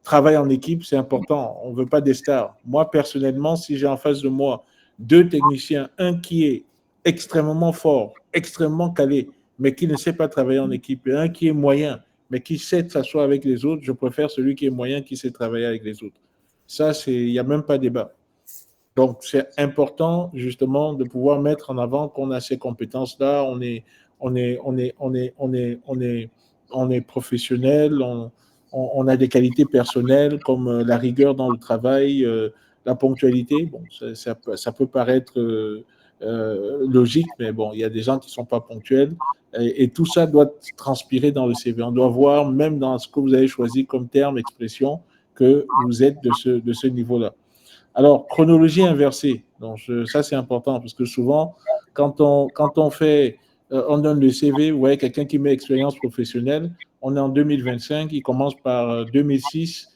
travail en équipe, c'est important. On ne veut pas des stars. Moi, personnellement, si j'ai en face de moi 2 techniciens, un qui est extrêmement fort, extrêmement calé, mais qui ne sait pas travailler en équipe, et un qui est moyen, mais qui sait s'asseoir avec les autres, je préfère celui qui est moyen, qui sait travailler avec les autres. Ça, il n'y a même pas débat. Donc, c'est important, justement, de pouvoir mettre en avant qu'on a ces compétences-là, on est professionnel, on a des qualités personnelles comme la rigueur dans le travail, la ponctualité. Bon, ça peut paraître logique, mais bon, il y a des gens qui ne sont pas ponctuels. Et tout ça doit transpirer dans le CV. On doit voir, même dans ce que vous avez choisi comme terme, expression, que vous êtes de ce niveau-là. Alors, chronologie inversée. Donc, ça, c'est important parce que souvent, quand on fait, on donne le CV, vous voyez, quelqu'un qui met expérience professionnelle, on est en 2025, il commence par 2006,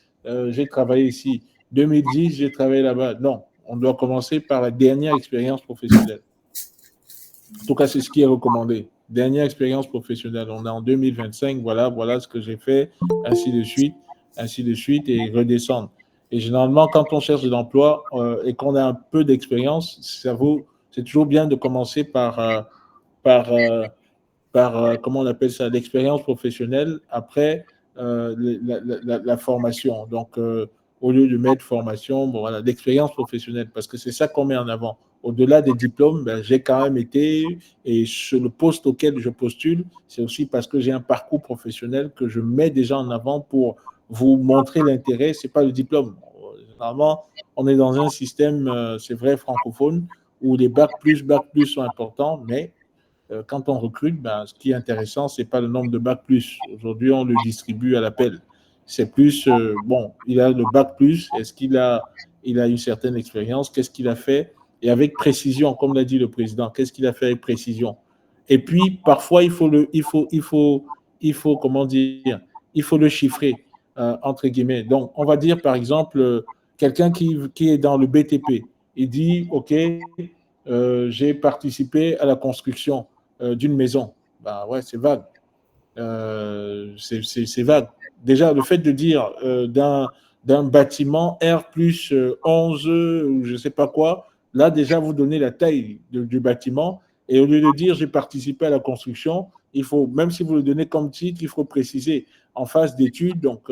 j'ai travaillé ici. 2010, j'ai travaillé là-bas. Non, on doit commencer par la dernière expérience professionnelle. En tout cas, c'est ce qui est recommandé. Dernière expérience professionnelle. On est en 2025, voilà ce que j'ai fait, ainsi de suite, et redescendre. Et généralement, quand on cherche de l'emploi et qu'on a un peu d'expérience, c'est toujours bien de commencer par comment on appelle ça, l'expérience professionnelle après la formation. Donc, au lieu de mettre formation, bon, voilà, l'expérience professionnelle, parce que c'est ça qu'on met en avant. Au-delà des diplômes, ben, j'ai quand même été, et sur le poste auquel je postule, c'est aussi parce que j'ai un parcours professionnel que je mets déjà en avant pour vous montrer l'intérêt. Ce n'est pas le diplôme. Généralement, on est dans un système, c'est vrai, francophone, où les bac plus sont importants, mais quand on recrute, ben, ce qui est intéressant, ce n'est pas le nombre de bac plus. Aujourd'hui, on le distribue à l'appel. C'est plus, bon, il a le bac plus, est-ce qu'il a une certaine expérience, qu'est-ce qu'il a fait, et avec précision, comme l'a dit le président, qu'est-ce qu'il a fait avec précision. Et puis, parfois, il faut comment dire, il faut le chiffrer, entre guillemets. Donc, on va dire, par exemple, quelqu'un qui est dans le BTP, il dit, OK, j'ai participé à la construction d'une maison. Ben ouais, c'est vague. C'est vague. Déjà, le fait de dire d'un bâtiment R plus 11 ou je ne sais pas quoi, là, déjà, vous donnez la taille du bâtiment. Et au lieu de dire j'ai participé à la construction, il faut, même si vous le donnez comme titre, il faut préciser en phase d'études, donc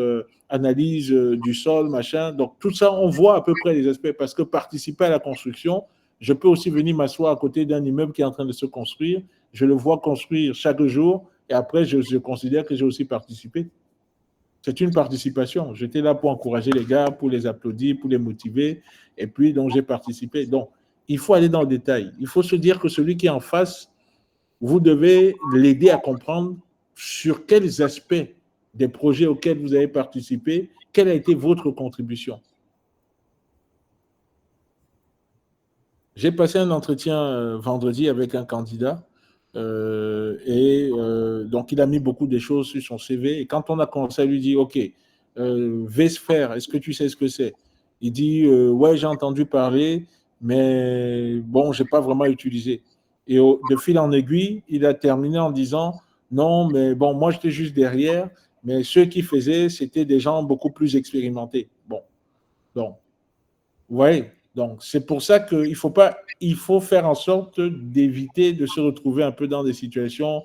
analyse du sol, machin. Donc, tout ça, on voit à peu près les aspects parce que participer à la construction, je peux aussi venir m'asseoir à côté d'un immeuble qui est en train de se construire. Je le vois construire chaque jour et après, je considère que j'ai aussi participé. C'est une participation. J'étais là pour encourager les gars, pour les applaudir, pour les motiver. Et puis, donc, j'ai participé. Donc, il faut aller dans le détail. Il faut se dire que celui qui est en face, vous devez l'aider à comprendre sur quels aspects des projets auxquels vous avez participé, quelle a été votre contribution. J'ai passé un entretien vendredi avec un candidat donc il a mis beaucoup de choses sur son CV et quand on a commencé à lui dire ok, vSphere, est-ce que tu sais ce que c'est? Il dit ouais, j'ai entendu parler mais bon, j'ai pas vraiment utilisé. Et de fil en aiguille, il a terminé en disant non, mais bon, moi j'étais juste derrière, mais ceux qui faisaient, c'était des gens beaucoup plus expérimentés. Bon, donc oui, donc c'est pour ça qu'il faut pas, il faut faire en sorte d'éviter de se retrouver un peu dans des situations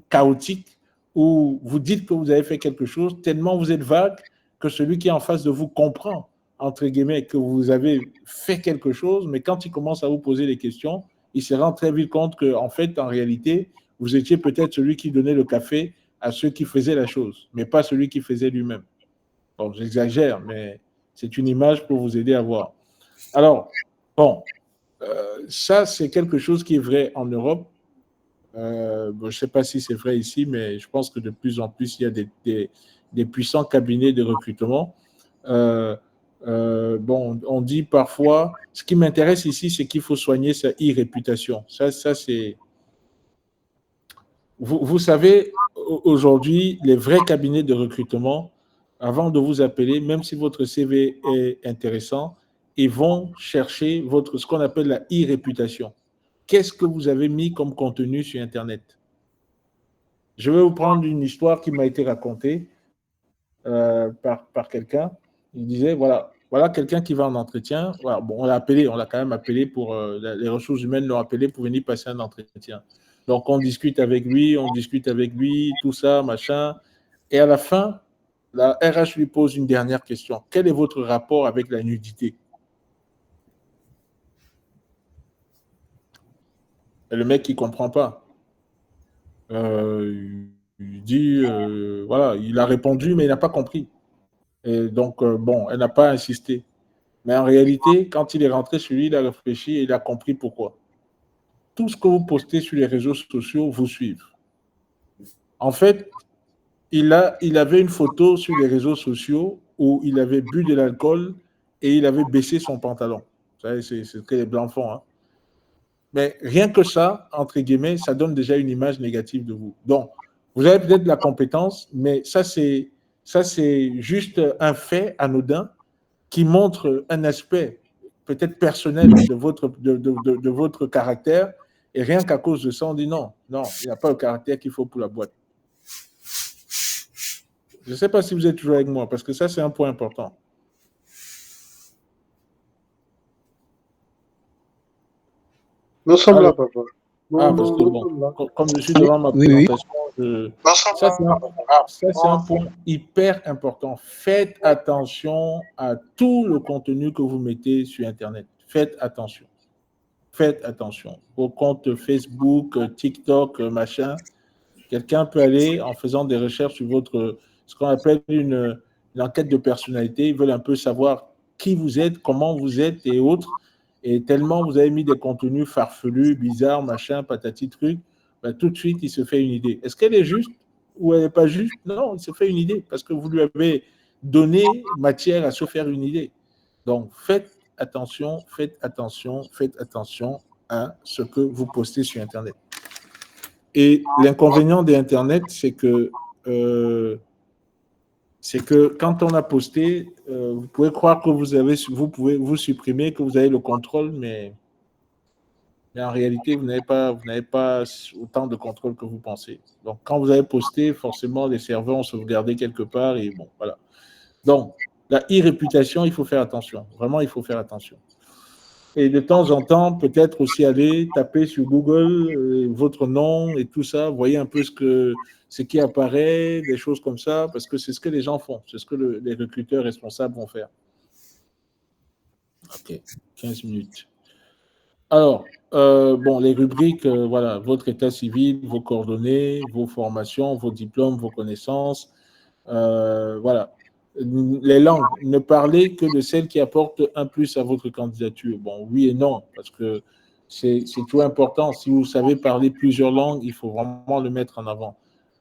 chaotiques où vous dites que vous avez fait quelque chose, tellement vous êtes vague que celui qui est en face de vous comprend, entre guillemets, que vous avez fait quelque chose, mais quand il commence à vous poser des questions, il se rend très vite compte qu'en fait, en réalité, vous étiez peut-être celui qui donnait le café à ceux qui faisaient la chose, mais pas celui qui faisait lui-même. Bon, j'exagère, mais c'est une image pour vous aider à voir. Alors, bon, ça, c'est quelque chose qui est vrai en Europe. Bon, je ne sais pas si c'est vrai ici, mais je pense que de plus en plus, il y a des puissants cabinets de recrutement. Bon, on dit parfois, ce qui m'intéresse ici, c'est qu'il faut soigner sa e-réputation. Ça c'est... Vous savez, aujourd'hui, les vrais cabinets de recrutement, avant de vous appeler, même si votre CV est intéressant, ils vont chercher ce qu'on appelle la e-réputation. Qu'est-ce que vous avez mis comme contenu sur Internet? Je vais vous prendre une histoire qui m'a été racontée par quelqu'un. Il disait, voilà quelqu'un qui va en entretien. Voilà, bon, on l'a quand même appelé pour, les ressources humaines l'ont appelé pour venir passer un entretien. Donc, on discute avec lui, tout ça, machin. Et à la fin, la RH lui pose une dernière question. Quel est votre rapport avec la nudité? Et le mec, il ne comprend pas. Il dit, voilà, il a répondu, mais il n'a pas compris. Et donc, bon, elle n'a pas insisté. Mais en réalité, quand il est rentré sur lui, il a réfléchi et il a compris pourquoi. Tout ce que vous postez sur les réseaux sociaux vous suivent. En fait, il avait une photo sur les réseaux sociaux où il avait bu de l'alcool et il avait baissé son pantalon. C'est ce que les Blancs font. Hein. Mais rien que ça, entre guillemets, ça donne déjà une image négative de vous. Donc, vous avez peut-être de la compétence, mais ça, c'est juste un fait anodin qui montre un aspect peut-être personnel de votre caractère. Et rien qu'à cause de ça, on dit non, il n'y a pas le caractère qu'il faut pour la boîte. Je ne sais pas si vous êtes toujours avec moi, parce que ça, c'est un point important. Nous sommes là, papa. Parce que bon, comme je suis devant ma présentation, ça, c'est un point hyper important. Faites attention à tout le contenu que vous mettez sur Internet. Faites attention. Faites attention. Vos comptes Facebook, TikTok, machin, quelqu'un peut aller en faisant des recherches sur ce qu'on appelle une enquête de personnalité. Ils veulent un peu savoir qui vous êtes, comment vous êtes et autres. Et tellement vous avez mis des contenus farfelus, bizarres, machin, patati, truc, ben, tout de suite, il se fait une idée. Est-ce qu'elle est juste ou elle n'est pas juste? Non, il se fait une idée parce que vous lui avez donné matière à se faire une idée. Donc, faites attention à ce que vous postez sur Internet. Et l'inconvénient d'Internet, c'est que quand on a posté, vous pouvez croire que vous pouvez vous supprimer, que vous avez le contrôle, mais en réalité, vous n'avez pas autant de contrôle que vous pensez. Donc, quand vous avez posté, forcément, les serveurs ont sauvegardé quelque part et bon, voilà. Donc, la e-réputation, il faut faire attention. Vraiment, il faut faire attention. Et de temps en temps, peut-être aussi aller taper sur Google votre nom et tout ça, voyez un peu ce qui apparaît, des choses comme ça, parce que c'est ce que les gens font, c'est ce que les recruteurs responsables vont faire. OK, 15 minutes. Alors, bon, les rubriques, voilà, votre état civil, vos coordonnées, vos formations, vos diplômes, vos connaissances, voilà. Les langues, ne parlez que de celles qui apportent un plus à votre candidature. Bon, oui et non, parce que c'est tout important. Si vous savez parler plusieurs langues, il faut vraiment le mettre en avant.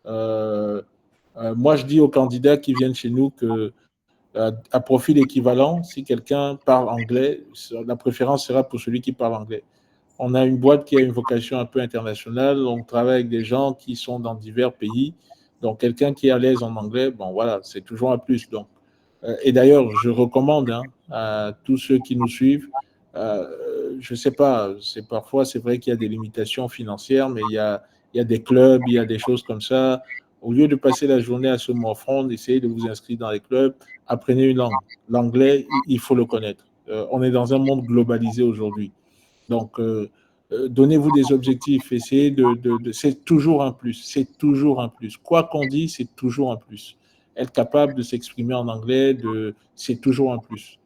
Moi, je dis aux candidats qui viennent chez nous que à profil équivalent, si quelqu'un parle anglais, la préférence sera pour celui qui parle anglais. On a une boîte qui a une vocation un peu internationale. On travaille avec des gens qui sont dans divers pays. Donc, quelqu'un qui est à l'aise en anglais, bon, voilà, c'est toujours un plus. Donc, et d'ailleurs, je recommande à tous ceux qui nous suivent, je ne sais pas, parfois, c'est vrai qu'il y a des limitations financières, mais il y a des clubs, il y a des choses comme ça. Au lieu de passer la journée à se morfondre, essayez de vous inscrire dans les clubs, apprenez une langue. L'anglais, il faut le connaître. On est dans un monde globalisé aujourd'hui. Donc, donnez-vous des objectifs, essayez c'est toujours un plus, c'est toujours un plus. Quoi qu'on dise, c'est toujours un plus. Être capable de s'exprimer en anglais, c'est toujours un plus.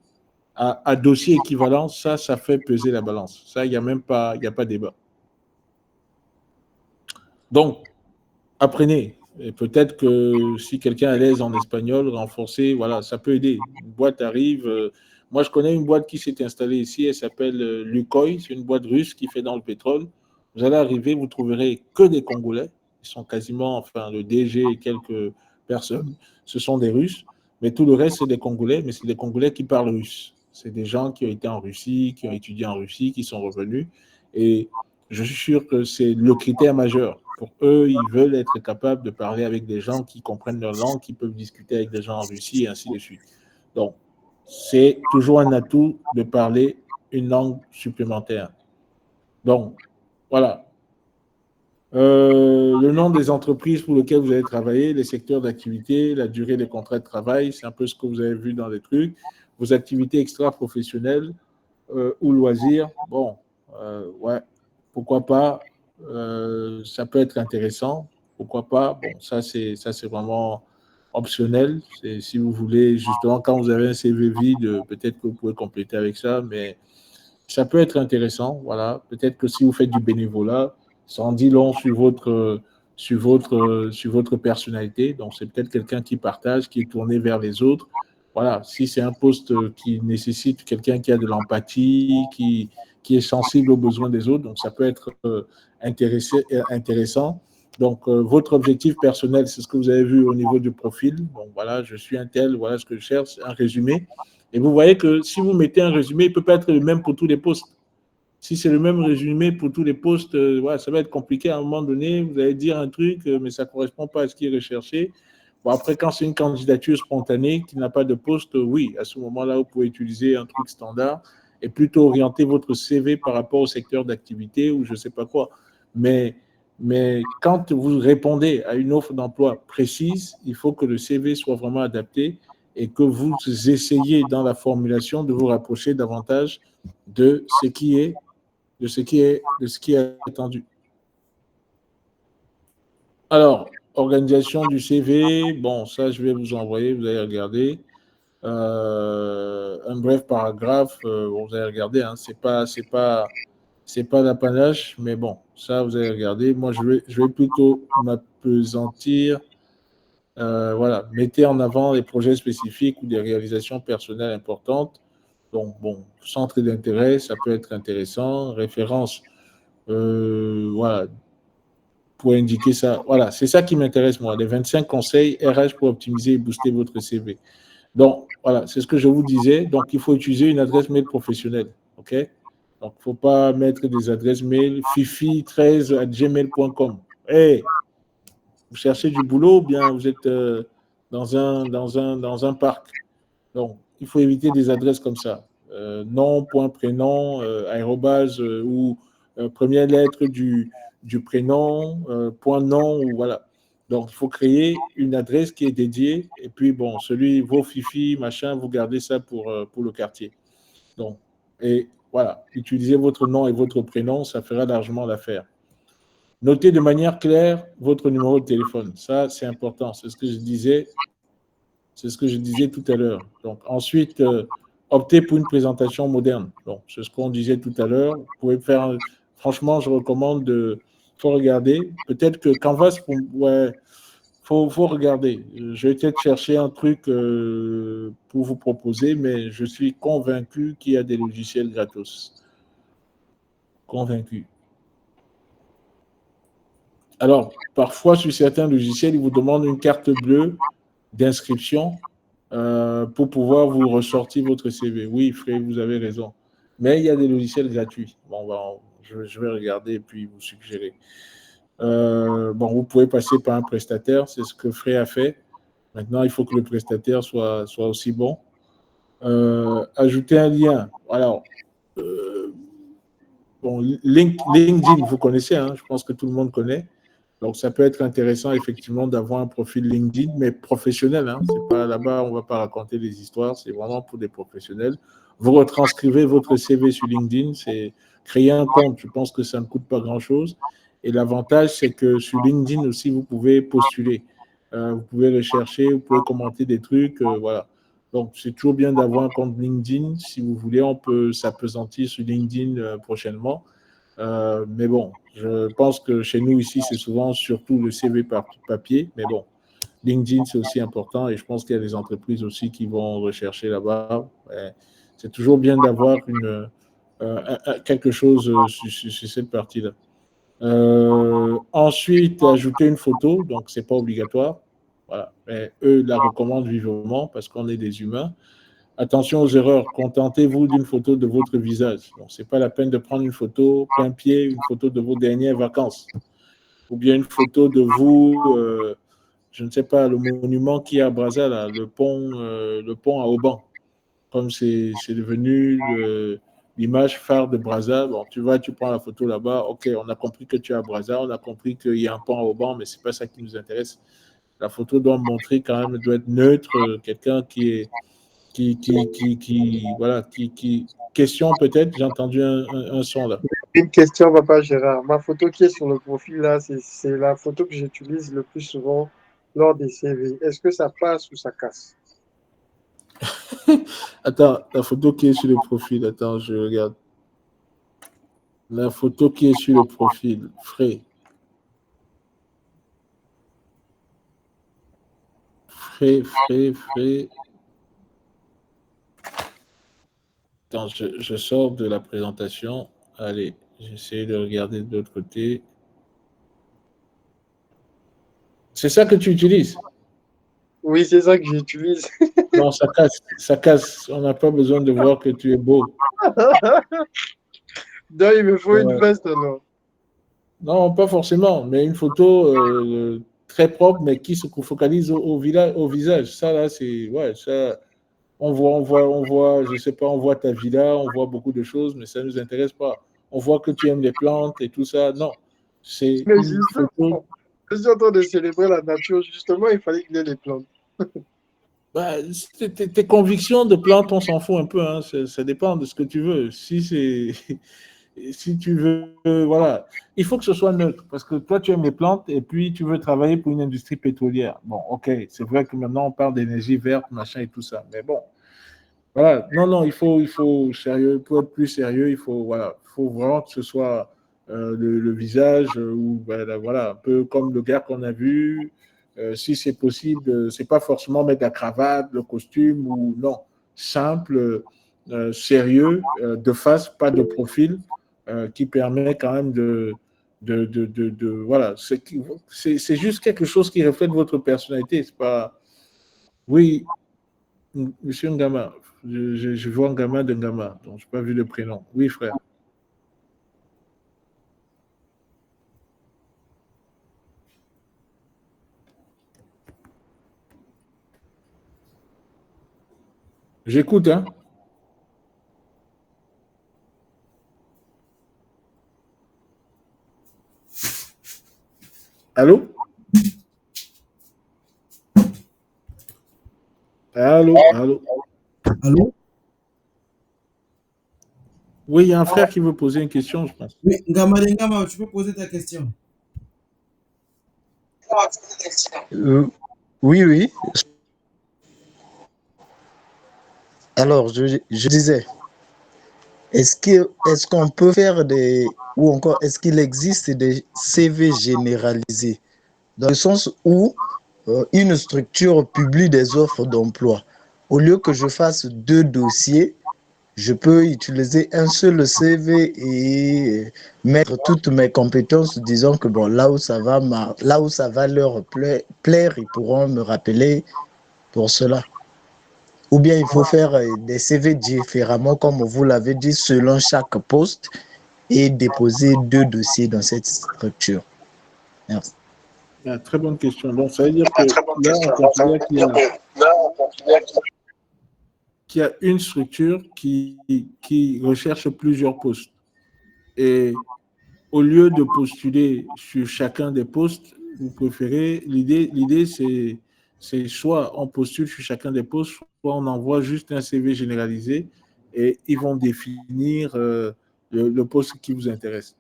À dossier équivalent, ça fait peser la balance. Ça, il n'y a pas débat. Donc, apprenez. Et peut-être que si quelqu'un est à l'aise en espagnol, renforcer, voilà, ça peut aider. Une boîte arrive. Moi, je connais une boîte qui s'est installée ici. Elle s'appelle Lukoil. C'est une boîte russe qui fait dans le pétrole. Vous allez arriver, vous trouverez que des Congolais. Ils sont quasiment, enfin, le DG et quelques personnes, ce sont des Russes. Mais tout le reste, c'est des Congolais, mais c'est des Congolais qui parlent russe. C'est des gens qui ont été en Russie, qui ont étudié en Russie, qui sont revenus. Et je suis sûr que c'est le critère majeur. Pour eux, ils veulent être capables de parler avec des gens qui comprennent leur langue, qui peuvent discuter avec des gens en Russie et ainsi de suite. Donc, c'est toujours un atout de parler une langue supplémentaire. Donc, voilà. Le nom des entreprises pour lesquelles vous allez travailler, les secteurs d'activité, la durée des contrats de travail, c'est un peu ce que vous avez vu dans les trucs. Vos activités extra-professionnelles ou loisirs, bon, ouais, pourquoi pas, ça peut être intéressant, pourquoi pas, bon, ça c'est vraiment optionnel, si vous voulez, justement, quand vous avez un CV vide, peut-être que vous pouvez compléter avec ça, mais ça peut être intéressant, voilà, peut-être que si vous faites du bénévolat, ça en dit long sur sur votre personnalité. Donc, c'est peut-être quelqu'un qui partage, qui est tourné vers les autres. Voilà, si c'est un poste qui nécessite quelqu'un qui a de l'empathie, qui est sensible aux besoins des autres, donc ça peut être intéressant. Donc, votre objectif personnel, c'est ce que vous avez vu au niveau du profil. Donc, voilà, je suis un tel, voilà ce que je cherche, un résumé. Et vous voyez que si vous mettez un résumé, il ne peut pas être le même pour tous les postes. Si c'est le même résumé pour tous les postes, voilà, ça va être compliqué à un moment donné. Vous allez dire un truc, mais ça ne correspond pas à ce qui est recherché. Bon, après, quand c'est une candidature spontanée qui n'a pas de poste, oui, à ce moment-là, vous pouvez utiliser un truc standard et plutôt orienter votre CV par rapport au secteur d'activité ou je ne sais pas quoi. Mais quand vous répondez à une offre d'emploi précise, il faut que le CV soit vraiment adapté et que vous essayez dans la formulation de vous rapprocher davantage de ce qui est attendu. Alors, organisation du CV, bon, ça, je vais vous envoyer, vous allez regarder. Un bref paragraphe, bon, vous allez regarder, hein, c'est pas l'apanage, mais bon, ça, vous allez regarder. Moi, je vais plutôt m'appesantir. Voilà, mettez en avant les projets spécifiques ou des réalisations personnelles importantes. Donc, bon, centre d'intérêt, ça peut être intéressant. Référence, voilà, pour indiquer ça. Voilà, c'est ça qui m'intéresse, moi. Les 25 conseils RH pour optimiser et booster votre CV. Donc, voilà, c'est ce que je vous disais. Donc, il faut utiliser une adresse mail professionnelle. OK? Donc, il ne faut pas mettre des adresses mail fifi13@gmail.com. Hey, vous cherchez du boulot, ou bien vous êtes dans un parc. Donc, il faut éviter des adresses comme ça. Nom, point, prénom, arrobase ou première lettre du prénom, point nom, ou voilà. Donc, il faut créer une adresse qui est dédiée. Et puis, bon, vos fifi, machin, vous gardez ça pour le quartier. Donc, et voilà, utilisez votre nom et votre prénom, ça fera largement l'affaire. Notez de manière claire votre numéro de téléphone. Ça, c'est important. C'est ce que je disais. C'est ce que je disais tout à l'heure. Donc, ensuite, optez pour une présentation moderne. Donc, c'est ce qu'on disait tout à l'heure. Vous pouvez faire, franchement, je recommande faut regarder. Peut-être que Canvas, ouais, faut regarder. Je vais peut-être chercher un truc pour vous proposer, mais je suis convaincu qu'il y a des logiciels gratos. Convaincu. Alors, parfois, sur certains logiciels, ils vous demandent une carte bleue d'inscription pour pouvoir vous ressortir votre CV. Oui, Fré, vous avez raison. Mais il y a des logiciels gratuits. Bon, je vais regarder et puis vous suggérer. Bon, vous pouvez passer par un prestataire, c'est ce que Fré a fait. Maintenant, il faut que le prestataire soit aussi bon. Ajouter un lien. Alors, bon, LinkedIn, vous connaissez, hein, je pense que tout le monde connaît. Donc, ça peut être intéressant, effectivement, d'avoir un profil LinkedIn, mais professionnel. Hein. C'est pas là-bas, on ne va pas raconter des histoires, c'est vraiment pour des professionnels. Vous retranscrivez votre CV sur LinkedIn, c'est créer un compte. Je pense que ça ne coûte pas grand-chose. Et l'avantage, c'est que sur LinkedIn aussi, vous pouvez postuler. Vous pouvez rechercher, vous pouvez commenter des trucs, voilà. Donc, c'est toujours bien d'avoir un compte LinkedIn. Si vous voulez, on peut s'appesantir sur LinkedIn prochainement. Mais bon, je pense que chez nous ici, c'est souvent surtout le CV par papier. Mais bon, LinkedIn, c'est aussi important et je pense qu'il y a des entreprises aussi qui vont rechercher là-bas. C'est toujours bien d'avoir quelque chose sur cette partie-là. Ensuite, ajouter une photo, donc ce n'est pas obligatoire. Voilà. Mais eux la recommandent vivement parce qu'on est des humains. Attention aux erreurs, contentez-vous d'une photo de votre visage. Donc, ce n'est pas la peine de prendre une photo plein pied, une photo de vos dernières vacances. Ou bien une photo de vous, je ne sais pas, le monument qui est à Brazza, là, le pont à Auban. Comme c'est devenu l'image phare de Brazza. Bon, tu vas, tu prends la photo là-bas. OK, on a compris que tu es à Brazza, on a compris qu'il y a un pont à Auban, mais ce n'est pas ça qui nous intéresse. La photo doit montrer quand même, doit être neutre, quelqu'un qui est voilà, question peut-être, j'ai entendu un son là. Une question, papa Gérard. Ma photo qui est sur le profil là, c'est la photo que j'utilise le plus souvent lors des CV. Est-ce que ça passe ou ça casse? Attends, la photo qui est sur le profil, attends, je regarde. La photo qui est sur le profil, Fré. Fré. Attends, je sors de la présentation. Allez, j'essaie de regarder de l'autre côté. C'est ça que tu utilises? Oui, c'est ça que j'utilise. Non, ça casse. On n'a pas besoin de voir que tu es beau. Donc, il me faut une veste, alors. Non, pas forcément, mais une photo très propre, mais qui se focalise au visage. Ça, là, c'est... Ouais, ça... On voit, je sais pas, on voit ta villa, on voit beaucoup de choses, mais ça ne nous intéresse pas. On voit que tu aimes les plantes et tout ça. Non, c'est Mais une photo. je suis en train de célébrer la nature. Justement, il fallait qu'il y ait les plantes. Bah, tes convictions de plantes, on s'en fout un peu. Hein. Ça dépend de ce que tu veux. Si tu veux, voilà. Il faut que ce soit neutre parce que toi, tu aimes les plantes et puis tu veux travailler pour une industrie pétrolière. Bon, ok, c'est vrai que maintenant on parle d'énergie verte, machin et tout ça. Mais bon, voilà. Non, il faut sérieux. Pour être plus sérieux, il faut vraiment que ce soit le visage ou voilà, un peu comme le gars qu'on a vu. Si c'est possible, c'est pas forcément mettre la cravate, le costume ou non. Simple, sérieux, de face, pas de profil, qui permet quand même voilà. C'est juste quelque chose qui reflète votre personnalité. C'est pas. Oui, Monsieur Ngama, je vois Ngama de Ngama, donc je n'ai pas vu le prénom. Oui, frère. J'écoute, hein. Allô? Allô? Allô? Oui, il y a un frère qui veut poser une question, je pense. Oui, Ngama, tu peux poser ta question. Oui. Alors, je disais, est-ce qu'on peut faire ou encore est-ce qu'il existe des CV généralisés, dans le sens où une structure publie des offres d'emploi. Au lieu que je fasse 2 dossiers, je peux utiliser un seul CV et mettre toutes mes compétences, disons que bon, là où ça va leur plaire, ils pourront me rappeler pour cela. Ou bien il faut faire des CV différemment, comme vous l'avez dit, selon chaque poste et déposer 2 dossiers dans cette structure. Merci. Ah, très bonne question. Donc, ça veut dire que là, on considère qu'il y a une structure qui recherche plusieurs postes. Et au lieu de postuler sur chacun des postes, vous préférez, l'idée c'est soit on postule sur chacun des postes, soit on envoie juste un CV généralisé et ils vont définir le poste qui vous intéresse.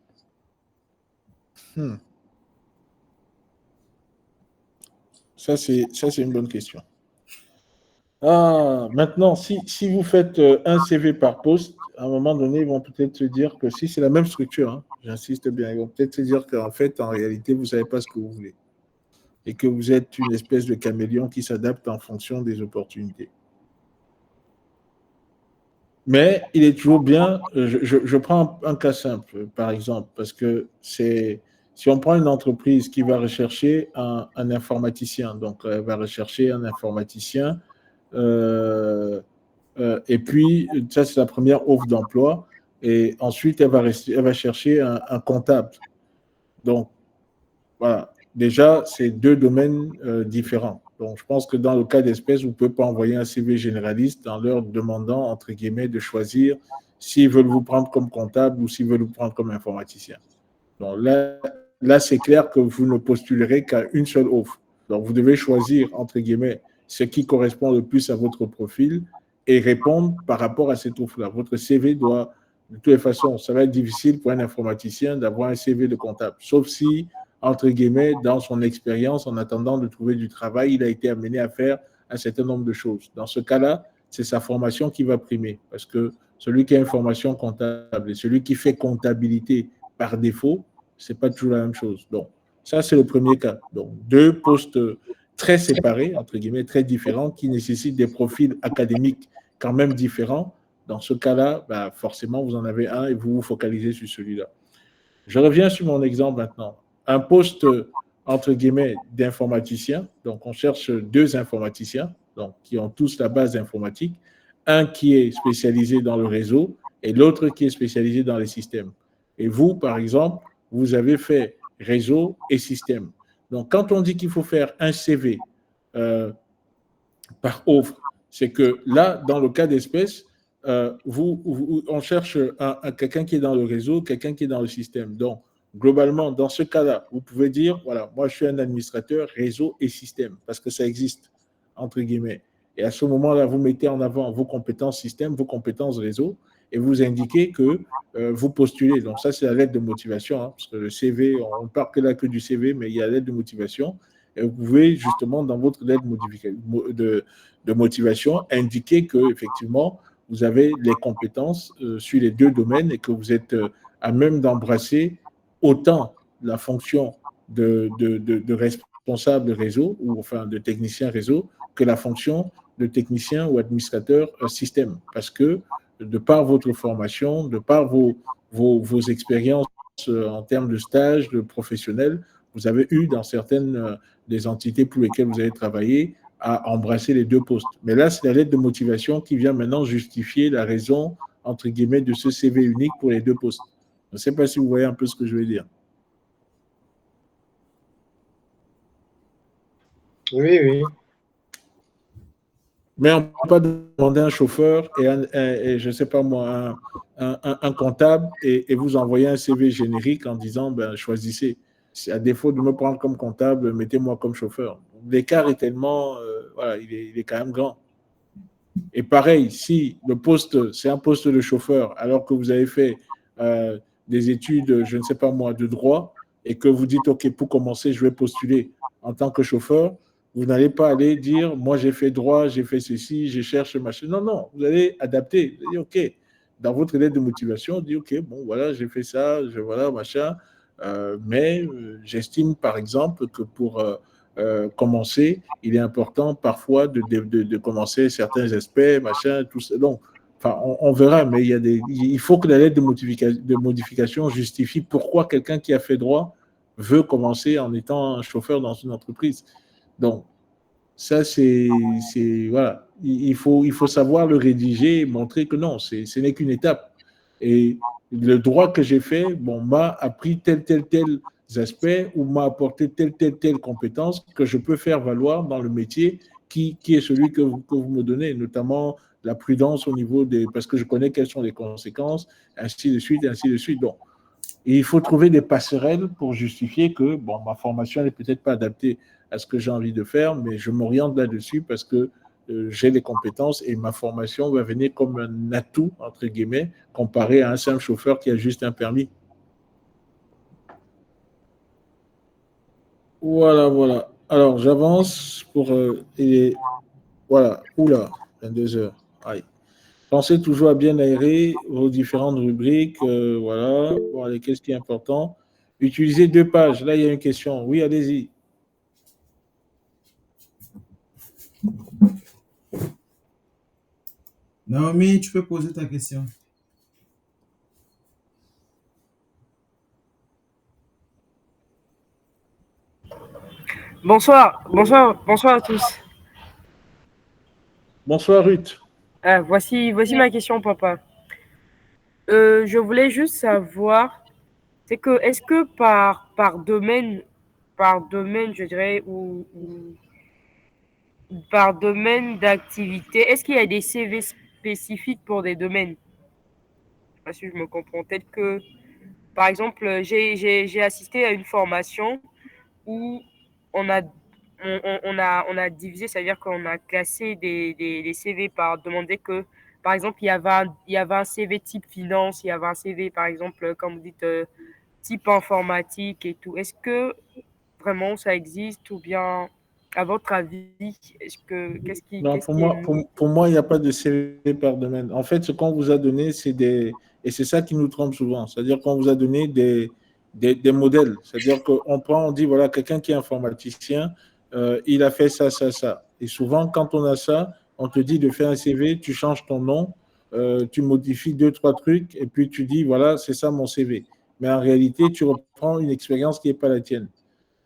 Ça, c'est une bonne question. Maintenant, si vous faites un CV par poste, à un moment donné, ils vont peut-être se dire que si c'est la même structure, hein, j'insiste bien, ils vont peut-être se dire qu'en fait, en réalité, vous ne savez pas ce que vous voulez et que vous êtes une espèce de caméléon qui s'adapte en fonction des opportunités. Mais il est toujours bien, je prends un cas simple, par exemple, parce que si on prend une entreprise qui va rechercher un informaticien, donc elle va rechercher un informaticien, et puis ça c'est la première offre d'emploi, et ensuite elle va chercher un comptable. Donc voilà, déjà c'est 2 domaines différents. Donc, je pense que dans le cas d'espèce, vous ne pouvez pas envoyer un CV généraliste en leur demandant, entre guillemets, de choisir s'ils veulent vous prendre comme comptable ou s'ils veulent vous prendre comme informaticien. Donc là c'est clair que vous ne postulerez qu'à une seule offre. Donc, vous devez choisir, entre guillemets, ce qui correspond le plus à votre profil et répondre par rapport à cette offre-là. Votre CV doit, de toutes les façons, ça va être difficile pour un informaticien d'avoir un CV de comptable, sauf si entre guillemets, dans son expérience, en attendant de trouver du travail, il a été amené à faire un certain nombre de choses. Dans ce cas-là, c'est sa formation qui va primer, parce que celui qui a une formation comptable et celui qui fait comptabilité par défaut, ce n'est pas toujours la même chose. Donc, ça, c'est le premier cas. Donc, 2 postes très séparés, entre guillemets, très différents, qui nécessitent des profils académiques quand même différents. Dans ce cas-là, bah, forcément, vous en avez un et vous vous focalisez sur celui-là. Je reviens sur mon exemple maintenant. Un poste, entre guillemets, d'informaticien. Donc, on cherche 2 informaticiens, donc, qui ont tous la base informatique. Un qui est spécialisé dans le réseau et l'autre qui est spécialisé dans les systèmes. Et vous, par exemple, vous avez fait réseau et système. Donc, quand on dit qu'il faut faire un CV par offre, c'est que là, dans le cas d'espèce, on cherche quelqu'un qui est dans le réseau, quelqu'un qui est dans le système. Donc, globalement, dans ce cas-là, vous pouvez dire, voilà, moi, je suis un administrateur réseau et système, parce que ça existe, entre guillemets. Et à ce moment-là, vous mettez en avant vos compétences système, vos compétences réseau, et vous indiquez que vous postulez. Donc, ça, c'est la lettre de motivation, hein, parce que le CV, on ne parle que là que du CV, mais il y a la lettre de motivation. Et vous pouvez justement, dans votre lettre de motivation, indiquer que effectivement, vous avez les compétences sur les 2 domaines et que vous êtes à même d'embrasser autant la fonction de responsable réseau ou enfin de technicien réseau que la fonction de technicien ou administrateur système. Parce que de par votre formation, de par vos expériences en termes de stage, de professionnel, vous avez eu dans certaines des entités pour lesquelles vous avez travaillé à embrasser les 2 postes. Mais là, c'est la lettre de motivation qui vient maintenant justifier la raison, entre guillemets, de ce CV unique pour les 2 postes. Je ne sais pas si vous voyez un peu ce que je veux dire. Oui, oui. Mais on ne peut pas demander un chauffeur et je ne sais pas moi, un comptable et vous envoyer un CV générique en disant ben, choisissez. À défaut de me prendre comme comptable, mettez-moi comme chauffeur. L'écart est tellement, voilà, il est quand même grand. Et pareil, si le poste, c'est un poste de chauffeur, alors que vous avez fait des études, je ne sais pas moi, de droit, et que vous dites, OK, pour commencer, je vais postuler en tant que chauffeur, vous n'allez pas aller dire, moi j'ai fait droit, j'ai fait ceci, je cherche machin. Non, non, vous allez adapter. Vous allez dire, OK, dans votre lettre de motivation, dites, OK, bon, voilà, j'ai fait ça, voilà, machin. Mais j'estime, par exemple, que pour commencer, il est important parfois de commencer certains aspects, machin, tout ça. Donc, enfin, on verra, mais il faut que la lettre de modification justifie pourquoi quelqu'un qui a fait droit veut commencer en étant un chauffeur dans une entreprise. Donc, ça, voilà. Il faut savoir le rédiger et montrer que non, ce n'est qu'une étape. Et le droit que j'ai fait, bon, m'a appris tel aspect ou m'a apporté telle compétence que je peux faire valoir dans le métier qui est celui que vous me donnez, notamment la prudence au niveau des... Parce que je connais quelles sont les conséquences, ainsi de suite, ainsi de suite. Donc, et il faut trouver des passerelles pour justifier que, bon, ma formation n'est peut-être pas adaptée à ce que j'ai envie de faire, mais je m'oriente là-dessus parce que j'ai les compétences et ma formation va venir comme un atout, entre guillemets, comparé à un simple chauffeur qui a juste un permis. Voilà, voilà. Alors, j'avance pour... et voilà, oula, 22 heures. Aïe. Pensez toujours à bien aérer vos différentes rubriques. Voilà. Bon, allez, qu'est-ce qui est important? Utilisez 2 pages. Là, il y a une question. Oui, allez-y. Naomi, tu peux poser ta question. Bonsoir, bonsoir, bonsoir à tous. Bonsoir, Ruth. Voici ma question, papa. Je voulais juste savoir, c'est que est-ce que par domaine, je dirais, ou par domaine d'activité, est-ce qu'il y a des CV spécifiques pour des domaines? Je sais pas si je me comprends. Tel que, par exemple, j'ai assisté à une formation où on a, on a divisé, c'est-à-dire qu'on a classé des CV par demander que, par exemple, il y avait un CV type finance, il y avait un CV, par exemple, comme vous dites, type informatique et tout. Est-ce que vraiment ça existe ou bien, à votre avis, Non, qu'est-ce qui est pour moi, il n'y a pas de CV par domaine. En fait, ce qu'on vous a donné, c'est des... Et c'est ça qui nous trompe souvent. C'est-à-dire qu'on vous a donné des modèles. C'est-à-dire qu'on prend, on dit, voilà, quelqu'un qui est informaticien, il a fait ça, ça, ça. Et souvent, quand on a ça, on te dit de faire un CV, tu changes ton nom, tu modifies 2, 3 trucs, et puis tu dis, voilà, c'est ça mon CV. Mais en réalité, tu reprends une expérience qui n'est pas la tienne.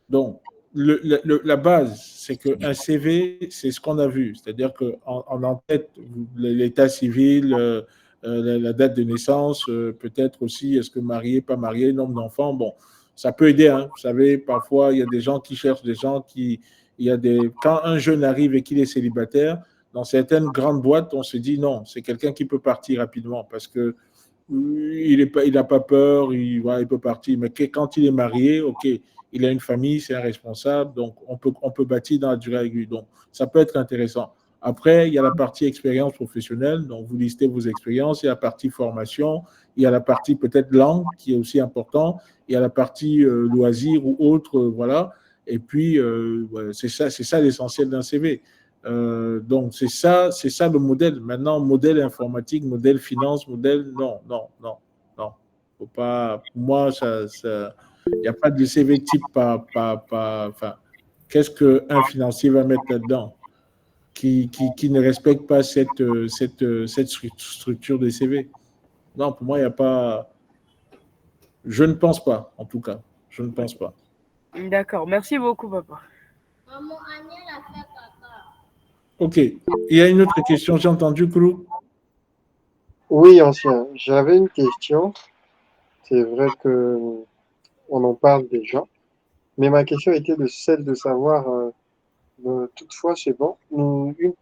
Donc, la base, c'est qu'un CV, c'est ce qu'on a vu. C'est-à-dire qu'en en tête, l'état civil, la date de naissance, peut-être aussi, est-ce que marié, pas marié, nombre d'enfants. Bon, ça peut aider. Hein. Vous savez, parfois, il y a des gens qui cherchent des gens qui. Quand un jeune arrive et qu'il est célibataire, dans certaines grandes boîtes, on se dit non, c'est quelqu'un qui peut partir rapidement parce que il n'a pas peur, il peut partir. Mais quand il est marié, OK, il a une famille, c'est un responsable, donc on peut bâtir dans la durée avec lui. Donc, ça peut être intéressant. Après, il y a la partie expérience professionnelle, donc vous listez vos expériences, il y a la partie formation, il y a la partie peut-être langue qui est aussi important, il y a la partie loisirs ou autre, voilà. Et puis, ouais, c'est ça l'essentiel d'un CV. Donc, c'est ça le modèle. Maintenant, modèle informatique, modèle finance, modèle, non, non, non, non. Faut pas, pour moi, il n'y a pas de CV type enfin, qu'est-ce qu'un financier va mettre là-dedans qui ne respecte pas cette structure de CV? Non, pour moi, il n'y a pas. Je ne pense pas, en tout cas. Je ne pense pas. D'accord, merci beaucoup, papa. OK. Il y a une autre question, j'ai entendu, Koulou. Oui, ancien. J'avais une question. C'est vrai que on en parle déjà. Mais ma question était celle de savoir, toutefois, c'est bon,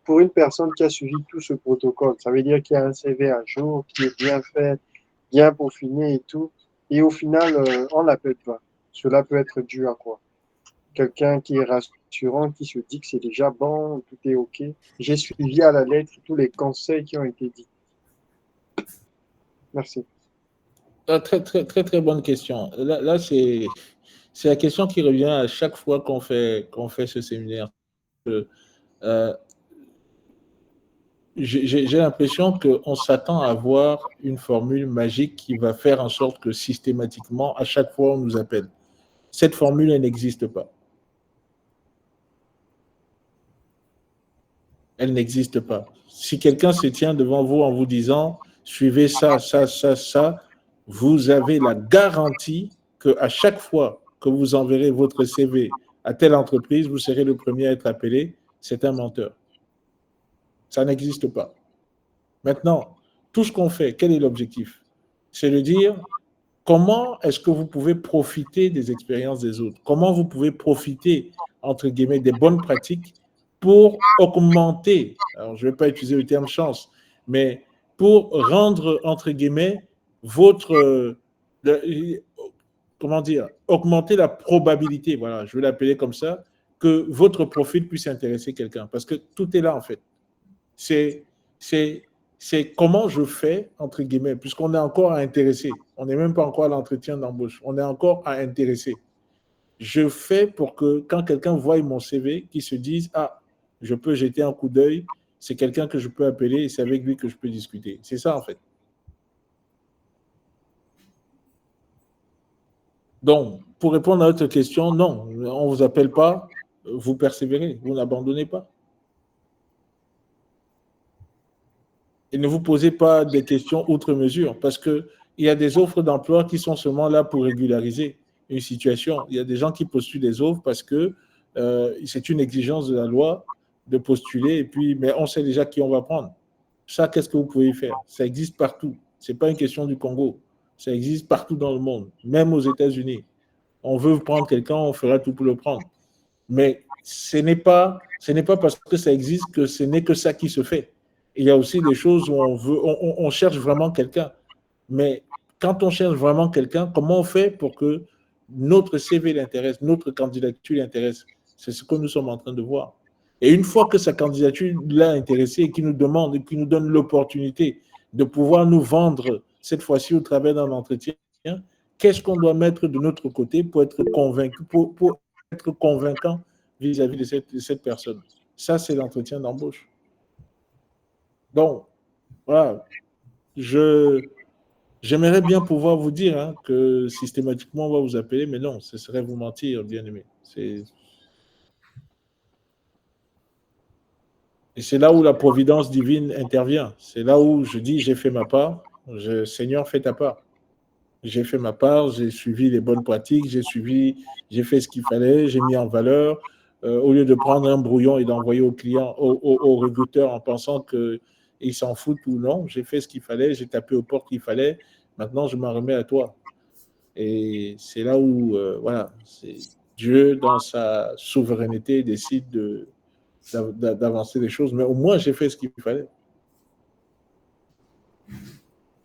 pour une personne qui a suivi tout ce protocole, ça veut dire qu'il y a un CV à jour, qui est bien fait, bien peaufiné et tout, et au final, on l'appelle pas. Cela peut être dû à quoi? Quelqu'un qui est rassurant, qui se dit que c'est déjà bon, tout est OK. J'ai suivi à la lettre tous les conseils qui ont été dits. Merci. Très, très, très, très bonne question. Là c'est la question qui revient à chaque fois qu'on fait ce séminaire. Euh, j'ai l'impression qu'on s'attend à avoir une formule magique qui va faire en sorte que systématiquement, à chaque fois, on nous appelle. Cette formule, elle n'existe pas. Elle n'existe pas. Si quelqu'un se tient devant vous en vous disant « suivez ça, ça, ça, ça », vous avez la garantie qu'à chaque fois que vous enverrez votre CV à telle entreprise, vous serez le premier à être appelé. C'est un menteur. Ça n'existe pas. Maintenant, tout ce qu'on fait, quel est l'objectif? C'est de dire comment est-ce que vous pouvez profiter des expériences des autres? Comment vous pouvez profiter, entre guillemets, des bonnes pratiques pour augmenter, alors je ne vais pas utiliser le terme chance, mais pour rendre, entre guillemets, votre, comment dire, augmenter la probabilité, voilà, je vais l'appeler comme ça, que votre profil puisse intéresser quelqu'un. Parce que tout est là, en fait. C'est comment je fais, entre guillemets, puisqu'on est encore à intéresser. On n'est même pas encore à l'entretien d'embauche. On est encore à intéresser. Je fais pour que quand quelqu'un voit mon CV, qu'il se dise « Ah, je peux jeter un coup d'œil, c'est quelqu'un que je peux appeler et c'est avec lui que je peux discuter. » C'est ça, en fait. Donc, pour répondre à votre question, non, on ne vous appelle pas, vous persévérez, vous n'abandonnez pas. Et ne vous posez pas des questions outre mesure, parce qu'il y a des offres d'emploi qui sont seulement là pour régulariser une situation. Il y a des gens qui postulent des offres parce que c'est une exigence de la loi de postuler, et puis, mais on sait déjà qui on va prendre. Ça, qu'est-ce que vous pouvez faire? Ça existe partout. Ce n'est pas une question du Congo. Ça existe partout dans le monde, même aux États-Unis. On veut prendre quelqu'un, on fera tout pour le prendre. Mais ce n'est pas parce que ça existe que ce n'est que ça qui se fait. Il y a aussi des choses où on cherche vraiment quelqu'un. Mais quand on cherche vraiment quelqu'un, comment on fait pour que notre CV l'intéresse, notre candidature l'intéresse? C'est ce que nous sommes en train de voir. Et une fois que sa candidature l'a intéressé et qu'il nous demande et qu'il nous donne l'opportunité de pouvoir nous vendre cette fois-ci au travers d'un entretien, qu'est-ce qu'on doit mettre de notre côté pour être convaincu, pour être convaincant vis-à-vis de cette personne? Ça, c'est l'entretien d'embauche. Donc, voilà, j'aimerais bien pouvoir vous dire que systématiquement, on va vous appeler, mais non, ce serait vous mentir, bien aimé. Et c'est là où la providence divine intervient. C'est là où je dis, j'ai fait ma part. Seigneur, fais ta part. J'ai fait ma part, j'ai suivi les bonnes pratiques, j'ai fait ce qu'il fallait, j'ai mis en valeur. Au lieu de prendre un brouillon et d'envoyer au client, au recruteur en pensant qu'il s'en fout ou non, j'ai fait ce qu'il fallait, j'ai tapé aux portes qu'il fallait. Maintenant, je m'en remets à toi. Et c'est là où, voilà, Dieu, dans sa souveraineté, décide d'avancer les choses. Mais au moins, j'ai fait ce qu'il fallait.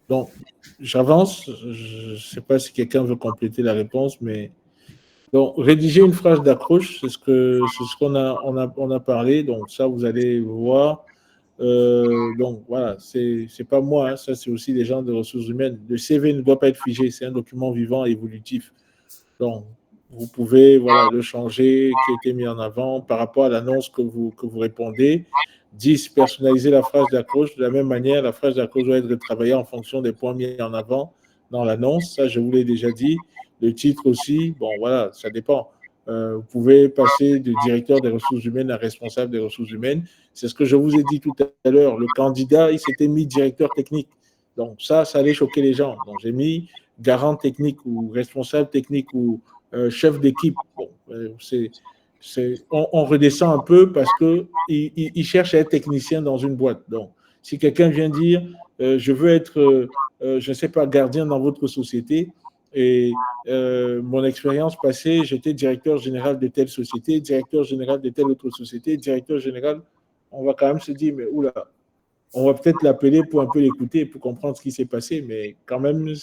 Donc, j'avance. Je ne sais pas si quelqu'un veut compléter la réponse, mais donc, rédiger une phrase d'accroche, c'est ce qu'on a parlé. Donc, ça, vous allez voir. Donc, voilà, c'est pas moi, hein, ça, c'est aussi des gens de ressources humaines. Le CV ne doit pas être figé, c'est un document vivant et évolutif. Donc, vous pouvez le changer, qui a été mis en avant par rapport à l'annonce que vous répondez. 10. Personnaliser la phrase d'accroche. De la même manière, la phrase d'accroche doit être retravaillée en fonction des points mis en avant dans l'annonce. Ça, je vous l'ai déjà dit. Le titre aussi, bon, voilà, ça dépend. Vous pouvez passer de directeur des ressources humaines à responsable des ressources humaines. C'est ce que je vous ai dit tout à l'heure. Le candidat, il s'était mis directeur technique. Donc, ça allait choquer les gens. Donc, j'ai mis garant technique ou responsable technique ou chef d'équipe. Bon, on redescend un peu parce qu'il cherche à être technicien dans une boîte. Donc, si quelqu'un vient dire je veux être, je ne sais pas, gardien dans votre société et mon expérience passée, j'étais directeur général de telle société, directeur général de telle autre société, directeur général, on va quand même se dire mais oula, on va peut-être l'appeler pour un peu l'écouter, pour comprendre ce qui s'est passé, mais quand même,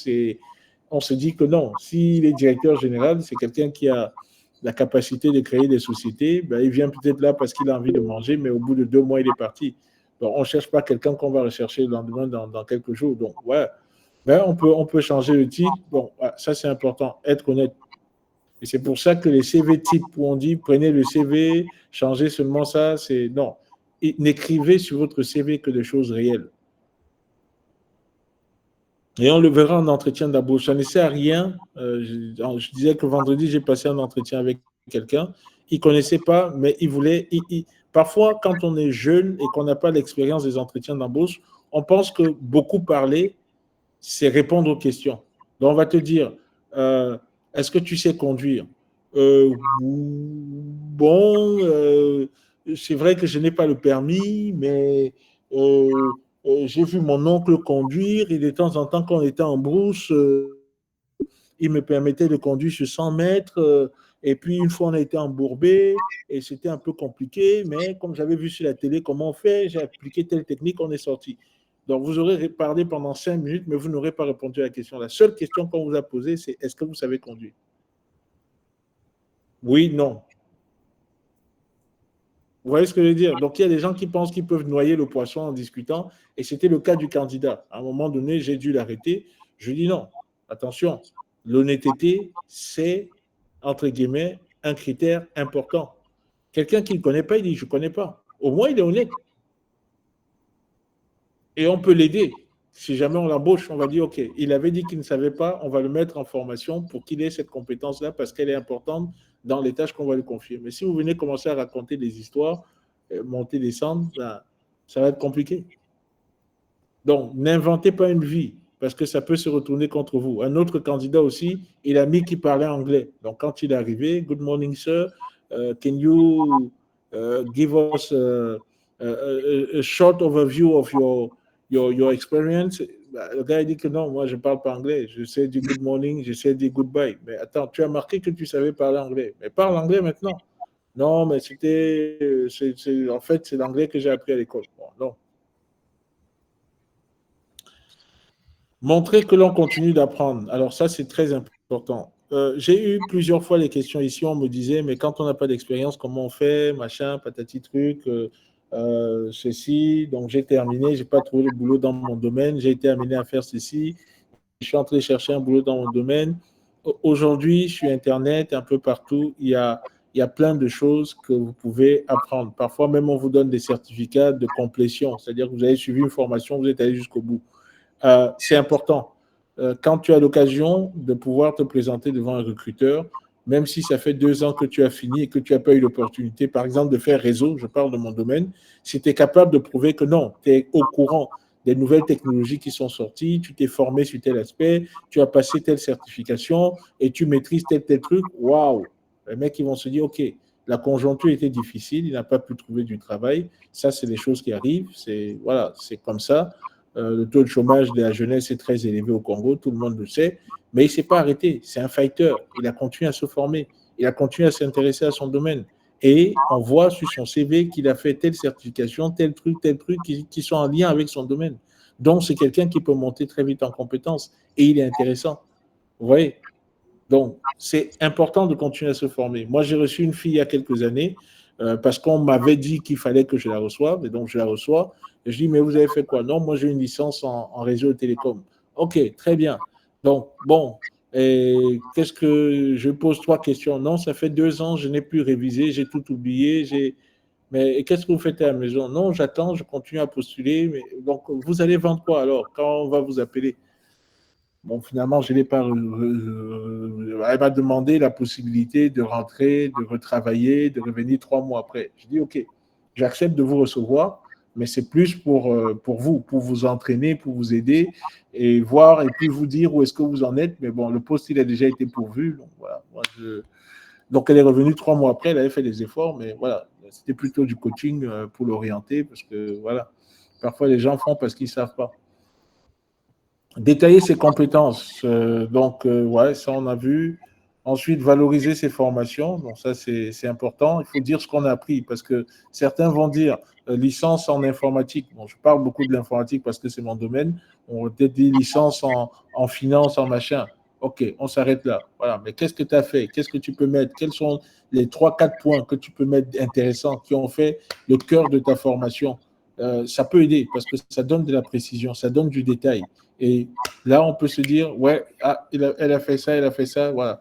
on se dit que non. S'il est directeur général, c'est quelqu'un qui a la capacité de créer des sociétés. Ben, il vient peut-être là parce qu'il a envie de manger, mais au bout de 2 mois, il est parti. Donc, on ne cherche pas quelqu'un qu'on va rechercher le lendemain dans quelques jours. Donc, ouais, ben, on peut changer le titre. Bon, ça, c'est important, être honnête. Et c'est pour ça que les CV types où on dit prenez le CV, changez seulement ça, c'est non. N'écrivez sur votre CV que des choses réelles. Et on le verra en entretien d'embauche. Ça ne sert à rien. Je disais que vendredi, j'ai passé un entretien avec quelqu'un. Il ne connaissait pas, mais il voulait. Parfois, quand on est jeune et qu'on n'a pas l'expérience des entretiens d'embauche, on pense que beaucoup parler, c'est répondre aux questions. Donc, on va te dire est-ce que tu sais conduire Bon, c'est vrai que je n'ai pas le permis, mais j'ai vu mon oncle conduire et de temps en temps, quand on était en brousse, il me permettait de conduire sur 100 mètres. Et puis, une fois, on a été embourbé et c'était un peu compliqué, mais comme j'avais vu sur la télé comment on fait, j'ai appliqué telle technique, on est sorti. Donc, vous aurez parlé pendant 5 minutes, mais vous n'aurez pas répondu à la question. La seule question qu'on vous a posée, c'est est-ce que vous savez conduire? Oui, non. Vous voyez ce que je veux dire? Donc, il y a des gens qui pensent qu'ils peuvent noyer le poisson en discutant, et c'était le cas du candidat. À un moment donné, j'ai dû l'arrêter. Je dis non, attention, l'honnêteté, c'est, entre guillemets, un critère important. Quelqu'un qui ne connaît pas, il dit je ne connais pas. Au moins, il est honnête. Et on peut l'aider. Si jamais on l'embauche, on va dire OK, il avait dit qu'il ne savait pas, on va le mettre en formation pour qu'il ait cette compétence-là parce qu'elle est importante dans les tâches qu'on va lui confier. Mais si vous venez commencer à raconter des histoires, monter, descendre, ben, ça va être compliqué. Donc, n'inventez pas une vie parce que ça peut se retourner contre vous. Un autre candidat aussi, il a mis qu'il parlait anglais. Donc, quand il est arrivé, good morning, sir, can you give us a short overview of your experience? Le gars, il dit que non, moi, je ne parle pas anglais. Je sais dire good morning, je sais dire goodbye. Mais attends, tu as marqué que tu savais parler anglais. Mais parle anglais maintenant. Non, mais en fait, c'est l'anglais que j'ai appris à l'école. Bon, non. Montrer que l'on continue d'apprendre. Alors ça, c'est très important. J'ai eu plusieurs fois les questions ici, on me disait, mais quand on n'a pas d'expérience, comment on fait, machin, patati truc, ceci. Donc j'ai terminé, je n'ai pas trouvé le boulot dans mon domaine, j'ai été amené à faire ceci. Je suis en train de chercher un boulot dans mon domaine. Aujourd'hui, sur Internet, un peu partout, il y a plein de choses que vous pouvez apprendre. Parfois même, on vous donne des certificats de complétion, c'est-à-dire que vous avez suivi une formation, vous êtes allé jusqu'au bout. C'est important. Quand tu as l'occasion de pouvoir te présenter devant un recruteur, même si ça fait 2 ans que tu as fini et que tu n'as pas eu l'opportunité, par exemple, de faire réseau, je parle de mon domaine, si tu es capable de prouver que non, tu es au courant des nouvelles technologies qui sont sorties, tu t'es formé sur tel aspect, tu as passé telle certification et tu maîtrises tel truc, waouh! Les mecs, ils vont se dire, OK, la conjoncture était difficile, il n'a pas pu trouver du travail. Ça, c'est des choses qui arrivent. Voilà, c'est comme ça. Le taux de chômage de la jeunesse est très élevé au Congo, tout le monde le sait. Mais il ne s'est pas arrêté. C'est un fighter. Il a continué à se former. Il a continué à s'intéresser à son domaine. Et on voit sur son CV qu'il a fait telle certification, tel truc, qui sont en lien avec son domaine. Donc, c'est quelqu'un qui peut monter très vite en compétence. Et il est intéressant. Vous voyez? Donc, c'est important de continuer à se former. Moi, j'ai reçu une fille il y a quelques années parce qu'on m'avait dit qu'il fallait que je la reçoive. Et donc, je la reçois. Et je dis, mais vous avez fait quoi? Non, moi, j'ai une licence en réseau télécom. OK, très bien. Donc, bon, et qu'est-ce que je pose 3 questions? Non, ça fait 2 ans, je n'ai plus révisé, j'ai tout oublié. Mais qu'est-ce que vous faites à la maison? Non, j'attends, je continue à postuler. Mais, donc, vous allez vendre quoi alors quand on va vous appeler? Bon, finalement, je n'ai pas. Elle m'a demandé la possibilité de rentrer, de retravailler, de revenir 3 mois après. Je dis, OK, j'accepte de vous recevoir, mais c'est plus pour vous, pour vous entraîner, pour vous aider et voir et puis vous dire où est-ce que vous en êtes. Mais bon, le poste, il a déjà été pourvu. Donc, voilà. Donc elle est revenue 3 mois après, elle avait fait des efforts, mais voilà, c'était plutôt du coaching pour l'orienter parce que, voilà, parfois les gens font parce qu'ils ne savent pas. Détailler ses compétences. Ouais, ça, on a vu. Ensuite, valoriser ses formations. Donc, ça, c'est important. Il faut dire ce qu'on a appris parce que certains vont dire licence en informatique. Bon, je parle beaucoup de l'informatique parce que c'est mon domaine. On va peut-être dire licence en finance, en machin. OK, on s'arrête là. Voilà. Mais qu'est-ce que tu as fait? Qu'est-ce que tu peux mettre? Quels sont les 3-4 points que tu peux mettre intéressants qui ont fait le cœur de ta formation? Ça peut aider parce que ça donne de la précision, ça donne du détail. Et là, on peut se dire, ouais, elle a fait ça, voilà.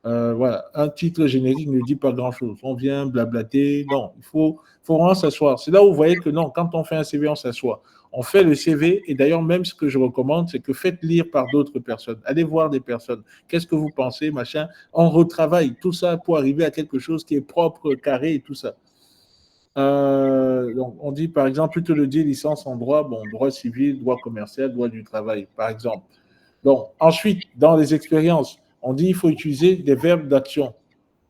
Voilà. Un titre générique ne dit pas grand-chose. On vient blablater. Non, faut vraiment s'asseoir. C'est là où vous voyez que non, quand on fait un CV, on s'assoit. On fait le CV, et d'ailleurs, même ce que je recommande, c'est que faites lire par d'autres personnes. Allez voir des personnes. Qu'est-ce que vous pensez, machin? On retravaille tout ça pour arriver à quelque chose qui est propre, carré et tout ça. Donc, on dit, par exemple, plutôt le dit licence en droit, bon, droit civil, droit commercial, droit du travail, par exemple. Donc, ensuite, dans les expériences, on dit qu'il faut utiliser des verbes d'action.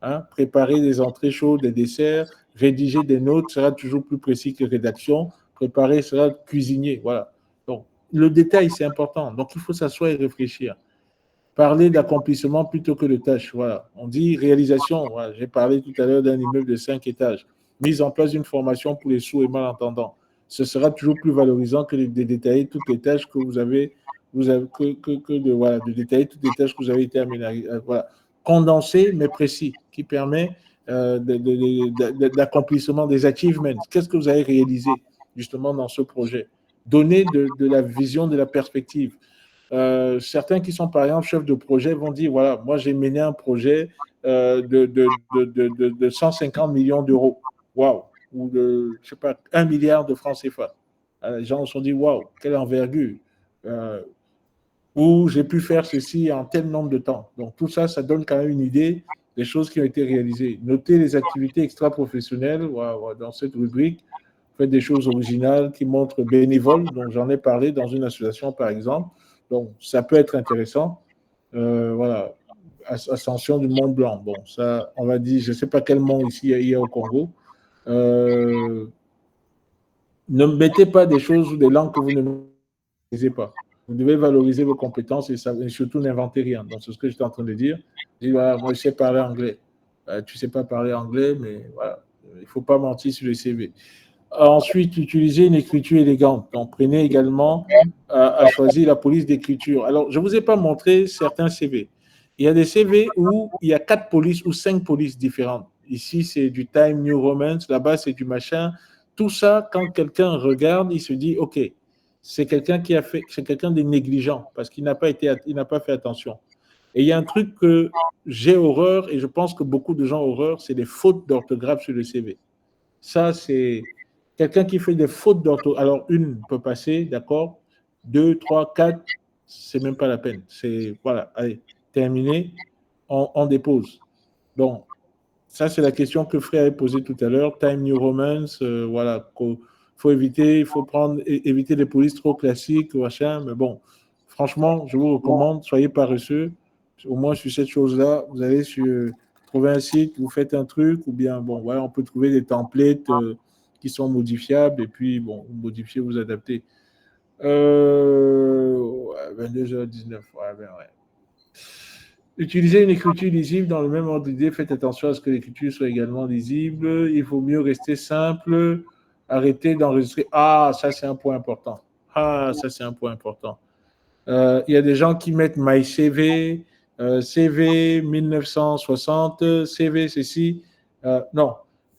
Hein, préparer des entrées chaudes, des desserts, rédiger des notes sera toujours plus précis que rédaction. Préparer sera cuisinier. Voilà. Donc, le détail, c'est important. Donc, il faut s'asseoir et réfléchir. Parler d'accomplissement plutôt que de tâches. Voilà. On dit réalisation. Voilà. J'ai parlé tout à l'heure d'un immeuble de 5 étages. Mise en place d'une formation pour les sourds et malentendants. Ce sera toujours plus valorisant que de détailler toutes les tâches que vous avez, de détailler toutes les tâches que vous avez été aménagées. Voilà. Condensé, mais précis, qui permet d'accomplissement des achievements. Qu'est-ce que vous avez réalisé justement dans ce projet? Donner de la vision, de la perspective. Certains qui sont par exemple chefs de projet vont dire, voilà, moi j'ai mené un projet de 150 millions d'euros. Waouh! Ou de, je sais pas, 1 milliard de francs CFA. Les gens se sont dit, waouh, quelle envergure! Ou j'ai pu faire ceci en tel nombre de temps. Donc tout ça, ça donne quand même une idée des choses qui ont été réalisées. Notez les activités extra-professionnelles dans cette rubrique. Faites des choses originales qui montrent bénévoles, dont j'en ai parlé dans une association par exemple. Donc ça peut être intéressant. Voilà. Ascension du Mont Blanc. Bon, ça, on va dire, je ne sais pas quel mont ici il y a au Congo. Ne mettez pas des choses ou des langues que vous ne maîtrisez pas. Vous devez valoriser vos compétences et surtout n'inventez rien. Donc, c'est ce que j'étais en train de dire. Je dis, voilà, moi, je sais parler anglais. Tu ne sais pas parler anglais, mais voilà, il ne faut pas mentir sur le CV. Ensuite, utilisez une écriture élégante. Donc, prenez également à choisir la police d'écriture. Alors, je ne vous ai pas montré certains CV. Il y a des CV où il y a 4 polices ou 5 polices différentes. Ici, c'est du Time New Roman, là-bas, c'est du machin. Tout ça, quand quelqu'un regarde, il se dit, OK, c'est quelqu'un c'est quelqu'un de négligent parce qu'il n'a pas fait attention. Et il y a un truc que j'ai horreur, et je pense que beaucoup de gens ont horreur, c'est les fautes d'orthographe sur le CV. Ça, c'est quelqu'un qui fait des fautes d'orthographe. Alors, une peut passer, d'accord. 2, 3, 4, c'est même pas la peine. C'est, voilà, allez, terminé, on dépose. Donc, ça, c'est la question que Frère avait posée tout à l'heure. Time New Romance, voilà. Faut éviter, il faut éviter les polices trop classiques, machin. Mais bon, franchement, je vous recommande, soyez paresseux. Au moins, sur cette chose-là, vous allez trouver un site, vous faites un truc, ou bien, bon, voilà, on peut trouver des templates qui sont modifiables, et puis, bon, vous modifiez, vous adaptez. 22h19, ouais, ben ouais. Utilisez une écriture lisible dans le même ordre d'idée. Faites attention à ce que l'écriture soit également lisible. Il faut mieux rester simple. Arrêtez d'enregistrer. Ah, ça, c'est un point important. Ah, ça, c'est un point important. Il y a des gens qui mettent MyCV, CV 1960, CV ceci. Non.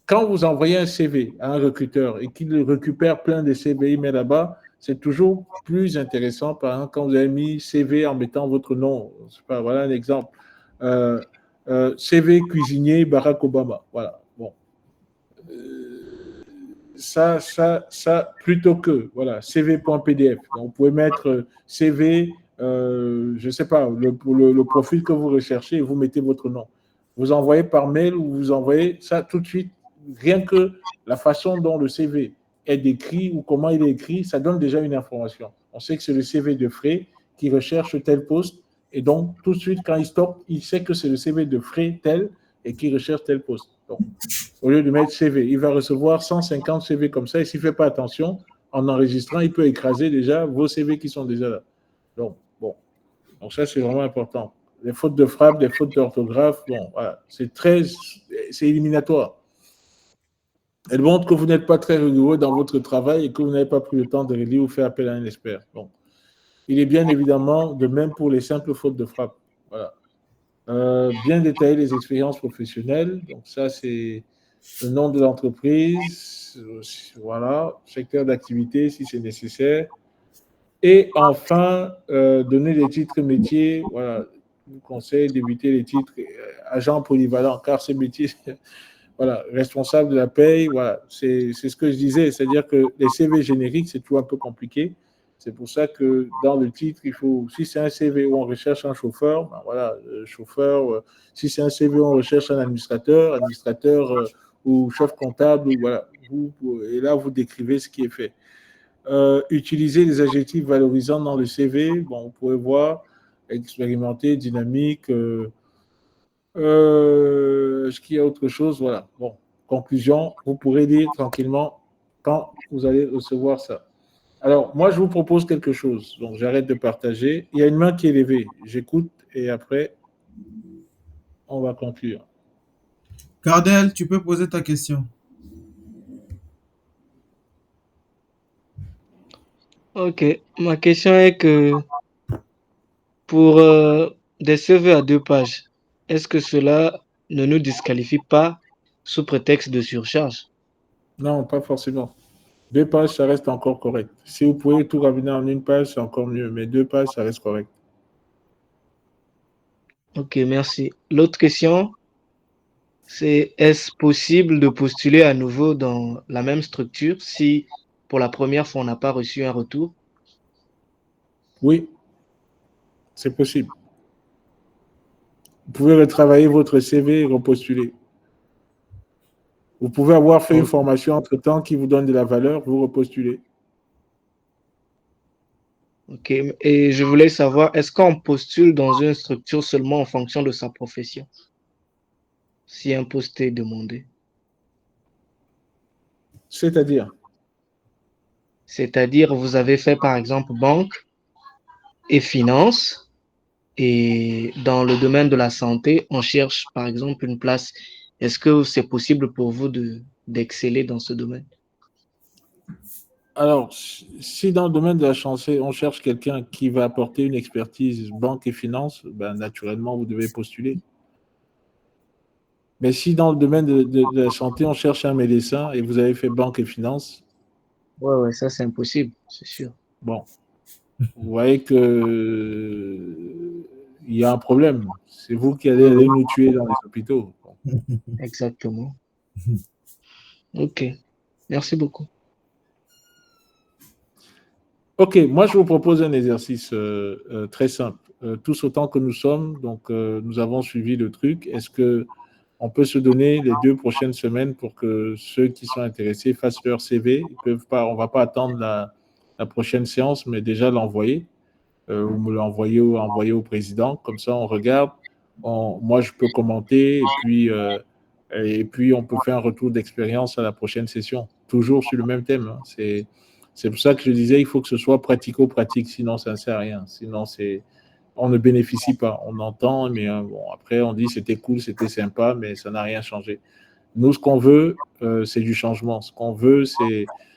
Quand vous envoyez un CV à un recruteur et qu'il récupère plein de CV, il met là-bas, c'est toujours plus intéressant. Par exemple, quand vous avez mis CV en mettant votre nom, je sais pas, voilà un exemple. CV cuisinier Barack Obama. Voilà. Bon. Ça, plutôt que, voilà, CV.pdf. Donc, vous pouvez mettre CV, je ne sais pas, le profil que vous recherchez et vous mettez votre nom. Vous envoyez par mail ou vous envoyez ça tout de suite. Rien que la façon dont le CV est décrit ou comment il est écrit, ça donne déjà une information. On sait que c'est le CV de Frey qui recherche tel poste et donc tout de suite, quand il stoppe, il sait que c'est le CV de Frey tel et qui recherche tel poste. Donc, au lieu de mettre CV, il va recevoir 150 CV comme ça et s'il ne fait pas attention, en enregistrant, il peut écraser déjà vos CV qui sont déjà là. Donc, bon. Donc, ça, c'est vraiment important. Les fautes de frappe, les fautes d'orthographe, bon, voilà. C'est éliminatoire. Elles montrent que vous n'êtes pas très rigoureux dans votre travail et que vous n'avez pas pris le temps de relire ou faire appel à un expert. Bon. Il est bien évidemment de même pour les simples fautes de frappe. Voilà. Bien détailler les expériences professionnelles. Donc, ça, c'est le nom de l'entreprise, voilà, secteur d'activité si c'est nécessaire. Et enfin, donner des titres métiers. Voilà, je vous conseille d'éviter les titres agent polyvalent, car ces métiers, voilà, responsable de la paye, voilà, c'est ce que je disais, c'est-à-dire que les CV génériques, c'est toujours un peu compliqué. C'est pour ça que dans le titre, il faut, si c'est un CV où on recherche un chauffeur, ben voilà, chauffeur, si c'est un CV où on recherche un administrateur, ou chef comptable, ou voilà, et là, vous décrivez ce qui est fait. Utiliser les adjectifs valorisants dans le CV, bon, vous pouvez voir, expérimenté, dynamique, est-ce qu'il y a autre chose? Voilà. Bon, conclusion, vous pourrez lire tranquillement quand vous allez recevoir ça. Alors, moi, je vous propose quelque chose. Donc, j'arrête de partager. Il y a une main qui est levée. J'écoute et après, on va conclure. Cardel, tu peux poser ta question. Ok, ma question est que pour des CV à 2 pages, est-ce que cela ne nous disqualifie pas sous prétexte de surcharge? Non, pas forcément. 2 pages, ça reste encore correct. Si vous pouvez tout ramener en 1 page, c'est encore mieux. Mais 2 pages, ça reste correct. Ok, merci. L'autre question, c'est est-ce possible de postuler à nouveau dans la même structure si pour la première fois on n'a pas reçu un retour? Oui, c'est possible. Vous pouvez retravailler votre CV et repostuler. Vous pouvez avoir fait une formation entre-temps qui vous donne de la valeur, vous repostulez. Ok, et je voulais savoir, est-ce qu'on postule dans une structure seulement en fonction de sa profession, si un poste est demandé? C'est-à-dire, C'est-à-dire, vous avez fait par exemple banque et finance, et dans le domaine de la santé, on cherche par exemple une place. Est-ce que c'est possible pour vous d'exceller dans ce domaine? alors, si dans le domaine de la santé, on cherche quelqu'un qui va apporter une expertise banque et finance, ben, naturellement, vous devez postuler. Mais si dans le domaine de la santé, on cherche un médecin et vous avez fait banque et finance, Ouais, ça c'est impossible, c'est sûr. bon, vous voyez que il y a un problème. C'est vous qui allez aller nous tuer dans les hôpitaux. Exactement. Ok, merci beaucoup. Ok, moi je vous propose un exercice très simple. Tous autant que nous sommes, donc nous avons suivi le truc. Est-ce que on peut se donner les 2 prochaines semaines pour que ceux qui sont intéressés fassent leur CV. Ils peuvent pas, on ne va pas attendre la prochaine séance, mais déjà l'envoyer. Ou me l'envoyer envoyer au président. Comme ça, on regarde. Moi, je peux commenter et puis on peut faire un retour d'expérience à la prochaine session. Toujours sur le même thème. Hein. C'est pour ça que je disais, il faut que ce soit pratico-pratique, sinon ça ne sert à rien. Sinon, on ne bénéficie pas. On entend, mais bon, après, on dit c'était cool, c'était sympa, mais ça n'a rien changé. Nous, ce qu'on veut, c'est du changement. Ce qu'on veut,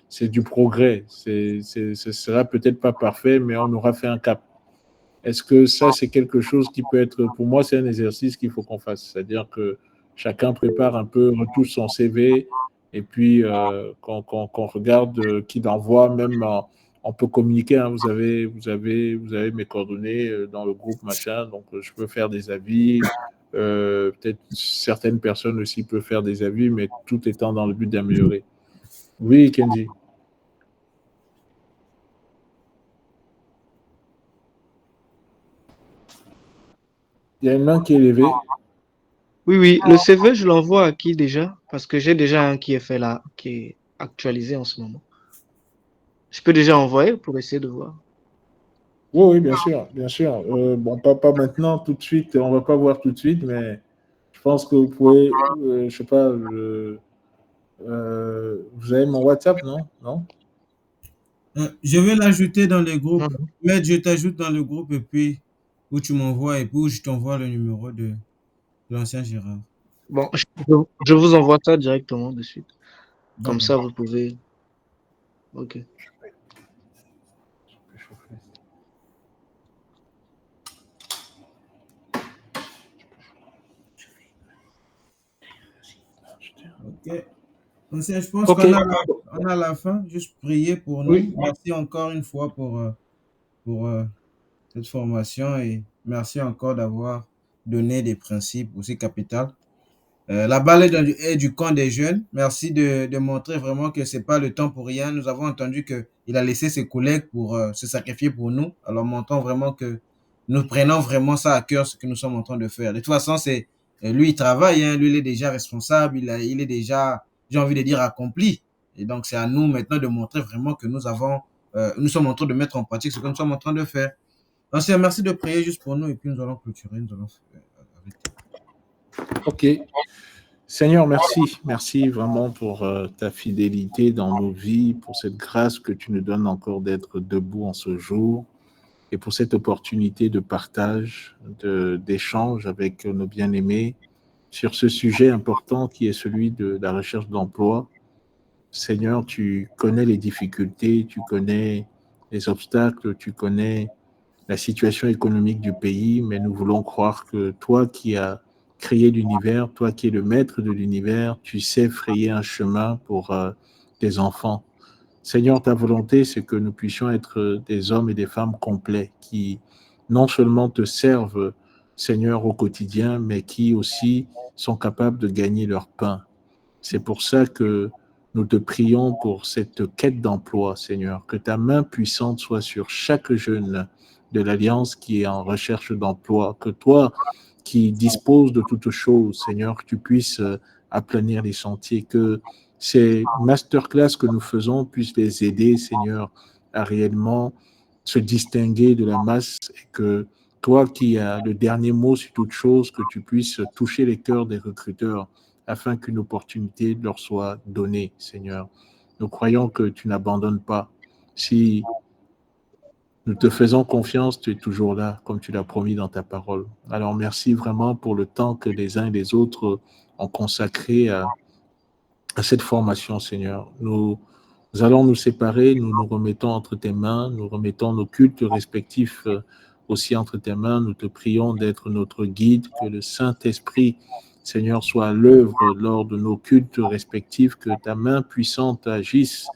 c'est du progrès. Ce sera peut-être pas parfait, mais on aura fait un cap. Est-ce que ça, c'est quelque chose qui peut être, pour moi, c'est un exercice qu'il faut qu'on fasse. C'est-à-dire que chacun prépare un peu, retouche son CV, et puis qu'on regarde qui l'envoie, même on peut communiquer. Hein. Vous avez mes coordonnées dans le groupe, machin, donc je peux faire des avis. Peut-être certaines personnes aussi peuvent faire des avis, mais tout étant dans le but d'améliorer. Oui, Kenji. Il y a une main qui est levée. Oui, le CV, je l'envoie à qui déjà? Parce que j'ai déjà un qui est fait là, qui est actualisé en ce moment. Je peux déjà envoyer pour essayer de voir. Oui, bien sûr, bien sûr. Bon, pas maintenant, tout de suite, on ne va pas voir tout de suite, mais je pense que vous pouvez, je ne sais pas, vous avez mon WhatsApp, non? Non? Je vais l'ajouter dans les groupes. Non. Mais je t'ajoute dans le groupe et puis où tu m'envoies et puis où je t'envoie le numéro de l'ancien Gérard. Bon, je vous envoie ça directement de suite. Comme D'accord. ça, vous pouvez. Ok. Ok. Ancien, je pense Ok. on a la fin. Juste prier pour nous. Oui. Merci encore une fois pour cette formation et merci encore d'avoir donné des principes aussi capitaux. La balle est du camp des jeunes. Merci de montrer vraiment que c'est pas le temps pour rien. Nous avons entendu qu'il a laissé ses collègues pour se sacrifier pour nous. Alors montrons vraiment que nous prenons vraiment ça à cœur, ce que nous sommes en train de faire. De toute façon, lui, il travaille. Hein. Lui, il est déjà responsable. Il est déjà, j'ai envie de dire, accompli. Et donc, c'est à nous maintenant de montrer vraiment que nous sommes en train de mettre en pratique ce que nous sommes en train de faire. Ancien, merci de prier juste pour nous et puis nous allons clôturer. Nous allons Ok. Seigneur, merci. Merci vraiment pour ta fidélité dans nos vies, pour cette grâce que tu nous donnes encore d'être debout en ce jour et pour cette opportunité de partage, d'échange avec nos bien-aimés sur ce sujet important qui est celui de la recherche d'emploi. Seigneur, tu connais les difficultés, tu connais les obstacles, tu connais la situation économique du pays, mais nous voulons croire que toi qui as créé l'univers, toi qui es le maître de l'univers, tu sais frayer un chemin pour tes enfants. Seigneur, ta volonté, c'est que nous puissions être des hommes et des femmes complets qui non seulement te servent, Seigneur, au quotidien, mais qui aussi sont capables de gagner leur pain. C'est pour ça que nous te prions pour cette quête d'emploi, Seigneur, que ta main puissante soit sur chaque jeune de l'Alliance qui est en recherche d'emploi, que toi qui disposes de toutes choses, Seigneur, que tu puisses aplanir les sentiers, que ces masterclass que nous faisons puissent les aider, Seigneur, à réellement se distinguer de la masse et que toi qui as le dernier mot sur toute chose, que tu puisses toucher les cœurs des recruteurs afin qu'une opportunité leur soit donnée, Seigneur. Nous croyons que tu n'abandonnes pas. Si nous te faisons confiance, tu es toujours là, comme tu l'as promis dans ta parole. Alors merci vraiment pour le temps que les uns et les autres ont consacré à cette formation, Seigneur. Nous allons nous séparer, nous nous remettons entre tes mains, nous remettons nos cultes respectifs aussi entre tes mains. Nous te prions d'être notre guide, que le Saint-Esprit, Seigneur, soit à l'œuvre lors de nos cultes respectifs, que ta main puissante agisse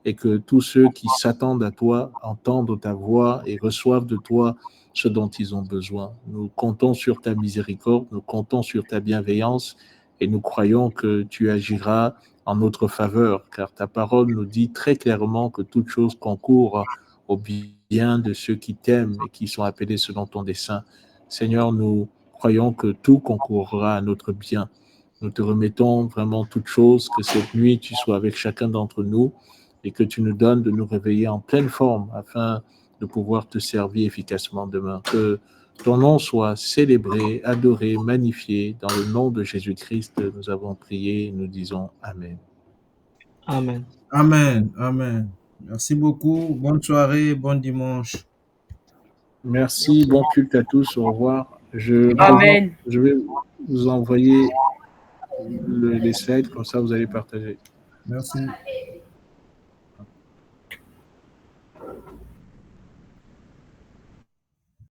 et que tous ceux qui s'attendent à toi entendent ta voix et reçoivent de toi ce dont ils ont besoin. Nous comptons sur ta miséricorde, nous comptons sur ta bienveillance et nous croyons que tu agiras en notre faveur, car ta parole nous dit très clairement que toute chose concourt au bien de ceux qui t'aiment et qui sont appelés selon ton dessein. Seigneur, nous croyons que tout concourra à notre bien. Nous te remettons vraiment toutes choses, que cette nuit, tu sois avec chacun d'entre nous et que tu nous donnes de nous réveiller en pleine forme afin de pouvoir te servir efficacement demain. Que ton nom soit célébré, adoré, magnifié. Dans le nom de Jésus-Christ, nous avons prié et nous disons Amen. Amen. Amen. Amen. Merci beaucoup. Bonne soirée, bon dimanche. Merci, bon culte à tous, au revoir. Amen. Je vais vous envoyer les slides, comme ça vous allez partager. Merci.